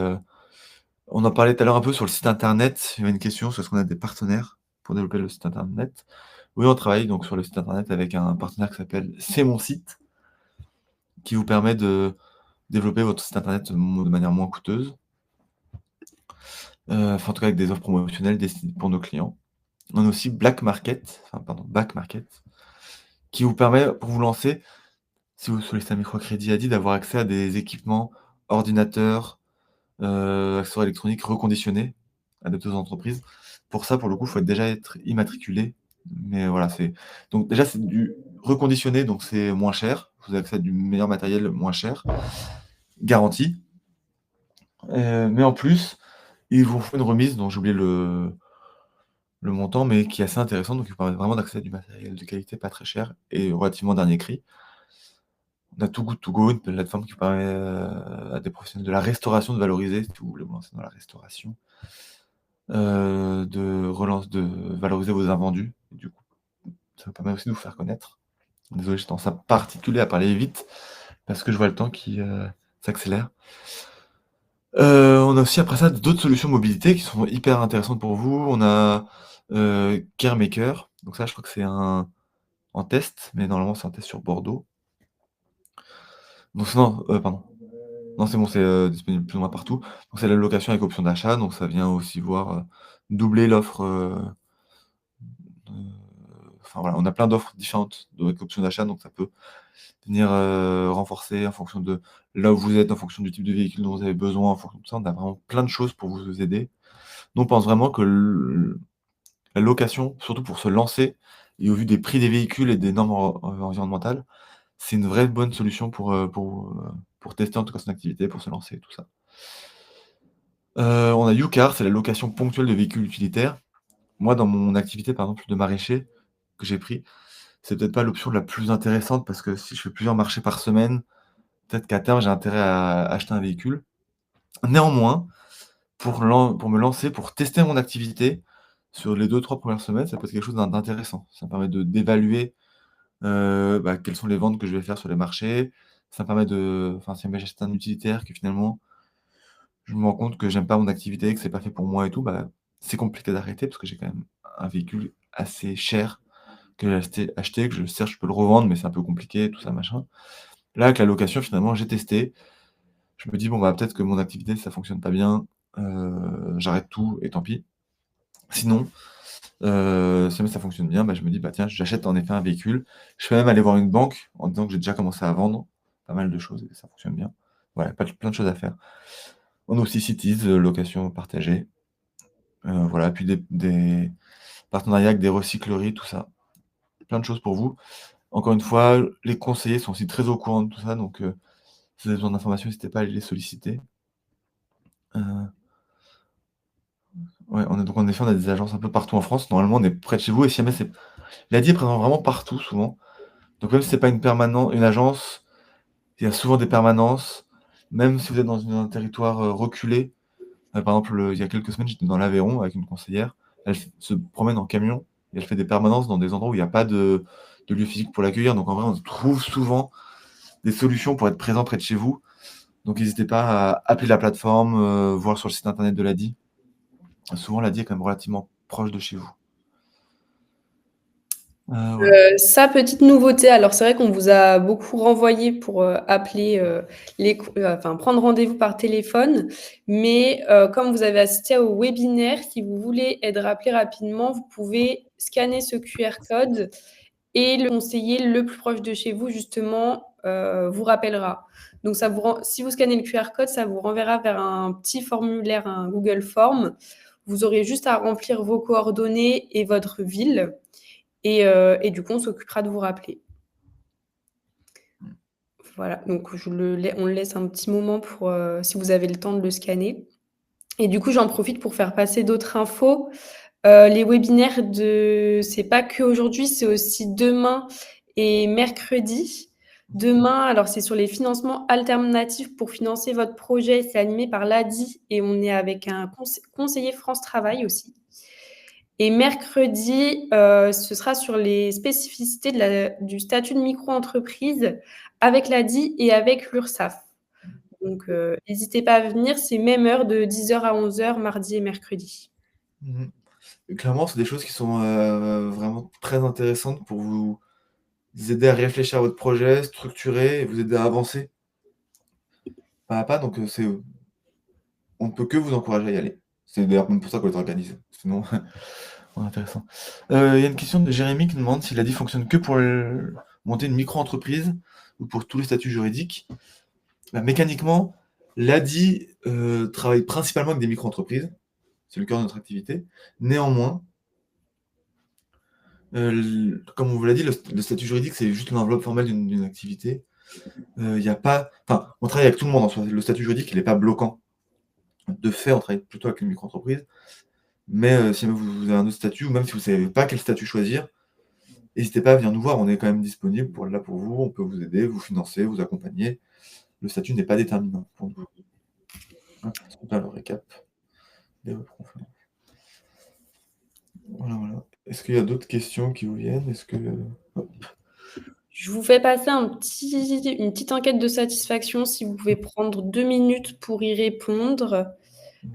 on en parlait tout à l'heure un peu sur le site internet. Il y avait une question sur est-ce qu'on a des partenaires pour développer le site internet? Oui, on travaille donc sur le site internet avec un partenaire qui s'appelle C'est mon site, qui vous permet de développer votre site internet de manière moins coûteuse. Enfin en tout cas avec des offres promotionnelles destinées pour nos clients. On a aussi Back Market, qui vous permet pour vous lancer, si vous sollicitez un microcrédit ADI, d'avoir accès à des équipements, ordinateurs, accessoires électroniques reconditionnés, adaptés aux entreprises. Pour ça, pour le coup, il faut déjà être immatriculé. Mais voilà, donc déjà, c'est du reconditionné, donc c'est moins cher. Vous avez accès à du meilleur matériel moins cher, garanti. Mais en plus, ils vous font une remise dont j'ai oublié le montant, mais qui est assez intéressant. Donc, il vous permet vraiment d'accéder à du matériel de qualité pas très cher et relativement dernier cri. On a Too Good To Go, une plateforme qui permet à des professionnels de la restauration de valoriser, si vous voulez vous lancer dans la restauration, de valoriser vos invendus. Du coup, ça vous permet aussi de vous faire connaître. Désolé, j'ai tendance à particulier à parler vite parce que je vois le temps qui s'accélère. On a aussi après ça d'autres solutions de mobilité qui sont hyper intéressantes pour vous. On a CareMaker, donc ça je crois que c'est en test, mais normalement c'est un test sur Bordeaux. Donc non, pardon. Non, c'est bon, c'est disponible plus ou moins partout. Donc c'est la location avec option d'achat, donc ça vient aussi doubler l'offre, enfin voilà, on a plein d'offres différentes avec option d'achat, donc ça peut venir renforcer en fonction de là où vous êtes, en fonction du type de véhicule dont vous avez besoin, en fonction de ça, on a vraiment plein de choses pour vous aider. Nous, on pense vraiment que la location, surtout pour se lancer et au vu des prix des véhicules et des normes environnementales, c'est une vraie bonne solution pour tester en tout cas son activité, pour se lancer et tout ça. On a YouCar, c'est la location ponctuelle de véhicules utilitaires. Moi, dans mon activité, par exemple, de maraîcher que j'ai pris, c'est peut-être pas l'option la plus intéressante parce que si je fais plusieurs marchés par semaine, peut-être qu'à terme, j'ai intérêt à acheter un véhicule. Néanmoins, pour me lancer, pour tester mon activité sur les 2-3 premières semaines, ça peut être quelque chose d'intéressant. Ça me permet d'évaluer, quelles sont les ventes que je vais faire sur les marchés. Ça me permet enfin, si jamais j'achète un utilitaire que finalement, je me rends compte que j'aime pas mon activité, que c'est pas fait pour moi et tout, c'est compliqué d'arrêter parce que j'ai quand même un véhicule assez cher que j'ai acheté, que je certes, je peux le revendre, mais c'est un peu compliqué, tout ça, machin. là, avec la location, finalement, j'ai testé. Je me dis: «Bon, bah, peut-être que mon activité, ça fonctionne pas bien, j'arrête tout et tant pis». Sinon, si jamais ça fonctionne bien, bah, je me dis: «Bah, tiens, j'achète en effet un véhicule». Je peux même aller voir une banque en disant que j'ai déjà commencé à vendre pas mal de choses et ça fonctionne bien. Voilà, plein de choses à faire. On a aussi Cities, location partagée, voilà, puis des partenariats avec des recycleries, tout ça. Plein de choses pour vous. Encore une fois, les conseillers sont aussi très au courant de tout ça, donc si vous avez besoin d'informations, n'hésitez pas à les solliciter. Heu, ouais, en effet, on a des agences un peu partout en France. Normalement, on est près de chez vous et si jamais c'est l'ADI est présent vraiment partout souvent. Donc même si c'est pas une agence, il y a souvent des permanences. Même si vous êtes dans un territoire, reculé, par exemple, il y a quelques semaines, j'étais dans l'Aveyron avec une conseillère. Elle se promène en camion et elle fait des permanences dans des endroits où il y a pas de lieu physique pour l'accueillir. Donc en vrai, on trouve souvent des solutions pour être présent près de chez vous. Donc n'hésitez pas à appeler la plateforme, voir sur le site internet de l'ADI. Souvent, l'ADI est quand même relativement proche de chez vous. Voilà. Ça, petite nouveauté, alors c'est vrai qu'on vous a beaucoup renvoyé pour, appeler, enfin prendre rendez-vous par téléphone, mais comme vous avez assisté au webinaire, si vous voulez être rappelé rapidement, vous pouvez scanner ce QR code et le conseiller le plus proche de chez vous justement, vous rappellera. Donc ça vous si vous scannez le QR code, ça vous renverra vers un petit formulaire, un Google Form. Vous aurez juste à remplir vos coordonnées et votre ville et du coup, on s'occupera de vous rappeler. Voilà, donc on le laisse un petit moment pour, si vous avez le temps de le scanner et du coup, j'en profite pour faire passer d'autres infos. Les webinaires c'est pas qu'aujourd'hui, c'est aussi demain et mercredi. Demain, alors c'est sur les financements alternatifs pour financer votre projet. C'est animé par l'ADI et on est avec un conseiller France Travail aussi. Et mercredi, ce sera sur les spécificités du statut de micro-entreprise avec l'ADI et avec l'URSSAF. Donc, n'hésitez pas à venir, c'est même heure de 10h à 11h, mardi et mercredi. Mmh. Clairement, c'est des choses qui sont, vraiment très intéressantes pour vous aider à réfléchir à votre projet, structurer et vous aider à avancer pas à pas. Donc, on ne peut que vous encourager à y aller. C'est d'ailleurs même pour ça qu'on est organisé. Sinon, ouais, intéressant. Il y a une question de Jérémy qui demande si l'ADI fonctionne que pour monter une micro-entreprise ou pour tous les statuts juridiques. Bah, mécaniquement, l'ADI travaille principalement avec des micro-entreprises. C'est le cœur de notre activité. Néanmoins, comme on vous l'a dit, le statut juridique, c'est juste l'enveloppe formelle d'une activité. Il y a pas, enfin, on travaille avec tout le monde en soi. Le statut juridique, il n'est pas bloquant. De fait, on travaille plutôt avec une micro-entreprise. Mais si vous avez un autre statut, ou même si vous ne savez pas quel statut choisir, n'hésitez pas à venir nous voir. On est quand même disponible là pour vous. On peut vous aider, vous financer, vous accompagner. Le statut n'est pas déterminant pour nous. Est-ce qu'on peut faire le récap des conférences? Voilà, voilà. Est-ce qu'il y a d'autres questions qui vous viennent? Hop. Je vous fais passer une petite enquête de satisfaction, si vous pouvez prendre 2 minutes pour y répondre.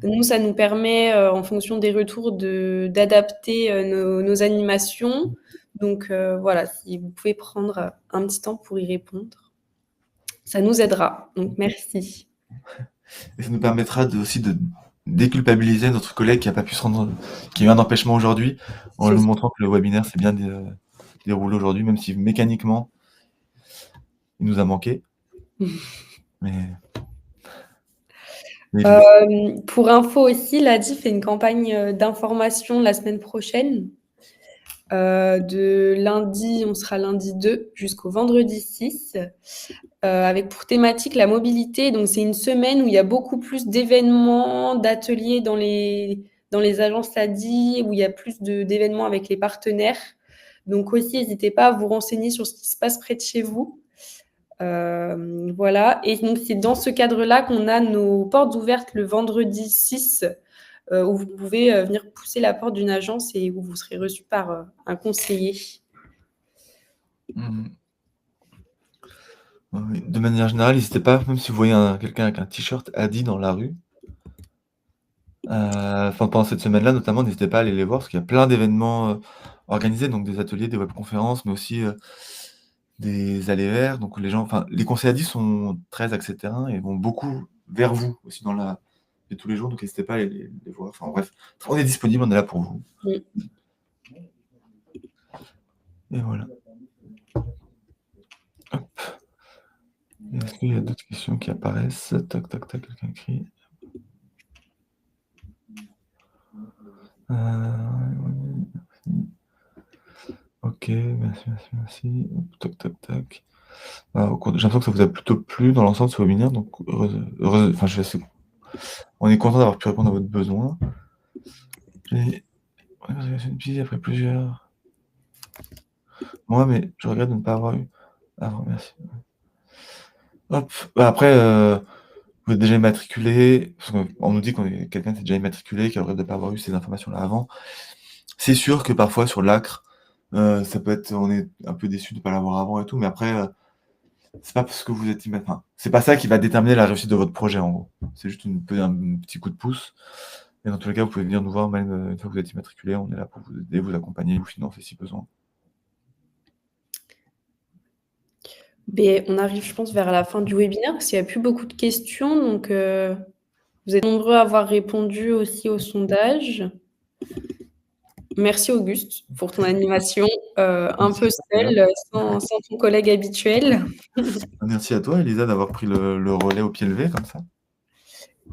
Nous, ça nous permet, en fonction des retours d'adapter, nos animations. Donc, voilà, si vous pouvez prendre un petit temps pour y répondre, ça nous aidera. Donc merci. Et ça nous permettra aussi de déculpabiliser notre collègue qui a pas pu se rendre, qui a eu un empêchement aujourd'hui, en C'est lui ça. montrant que le webinaire s'est bien déroulé aujourd'hui, même si mécaniquement, il nous a manqué. Mais Pour info aussi, l'ADI fait une campagne, d'information la semaine prochaine. De lundi, on sera lundi 2 jusqu'au vendredi 6, avec pour thématique la mobilité. Donc c'est une semaine où il y a beaucoup plus d'événements, d'ateliers dans les agences ADI, où il y a plus d'événements avec les partenaires. Donc aussi, n'hésitez pas à vous renseigner sur ce qui se passe près de chez vous. Voilà, et donc c'est dans ce cadre-là qu'on a nos portes ouvertes le vendredi 6, où vous pouvez venir pousser la porte d'une agence et où vous serez reçu par un conseiller. oui, de manière générale, n'hésitez pas, même si vous voyez quelqu'un avec un t-shirt Adi dans la rue, enfin, pendant cette semaine-là notamment, n'hésitez pas à aller les voir parce qu'il y a plein d'événements organisés, donc des ateliers, des webconférences, mais aussi des allées vers, donc les gens, enfin, les conseillers ADI sont très axés terrain et vont beaucoup vers vous aussi dans la vie de tous les jours, donc n'hésitez pas à les voir. Enfin bref, on est disponible, on est là pour vous. Mmh. Et voilà. Hop. Est-ce qu'il y a d'autres questions qui apparaissent? Tac, tac, tac, quelqu'un écrit. Ok, merci, merci, merci. Tac, tac, tac. J'ai l'impression que ça vous a plutôt plu dans l'ensemble ce webinaire, donc enfin, on est content d'avoir pu répondre à votre besoin. Après plusieurs mois, mais je regrette de ne pas avoir eu avant. Merci. Hop. Après, vous êtes déjà immatriculé, parce qu'on nous dit qu'on est quelqu'un qui est déjà immatriculé, qui regrette de ne pas avoir eu ces informations-là avant. C'est sûr que parfois sur l'ACRE, ça peut être, on est un peu déçu de ne pas l'avoir avant et tout, mais après, c'est pas parce que vous êtes immatriculé. Enfin, c'est pas ça qui va déterminer la réussite de votre projet, en gros. C'est juste un petit coup de pouce. Et dans tous les cas, vous pouvez venir nous voir même une fois que vous êtes immatriculé. On est là pour vous aider, vous accompagner, vous financer si besoin. On arrive, je pense, vers la fin du webinaire parce qu'il n'y a plus beaucoup de questions. Donc, vous êtes nombreux à avoir répondu aussi au sondage. Merci Auguste pour ton animation, un peu seule, sans ton collègue habituel. Merci à toi, Elisa, d'avoir pris le relais au pied levé comme ça.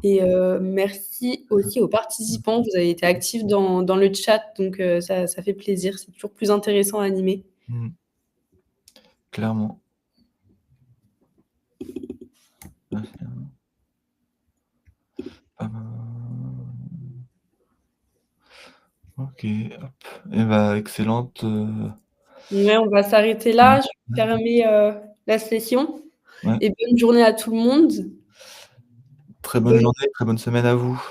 Et merci aussi aux participants. Vous avez été actifs dans le chat, donc ça fait plaisir. C'est toujours plus intéressant à animer. Clairement. Merci. Ok, hop. Et bah, excellente. Ouais, on va s'arrêter là. Je vais fermer la session. Ouais. Et bonne journée à tout le monde. Très bonne journée, très bonne semaine à vous.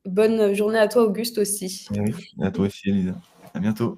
Bonne journée à toi, Auguste, aussi. Et oui, à toi aussi, Elisa. À bientôt.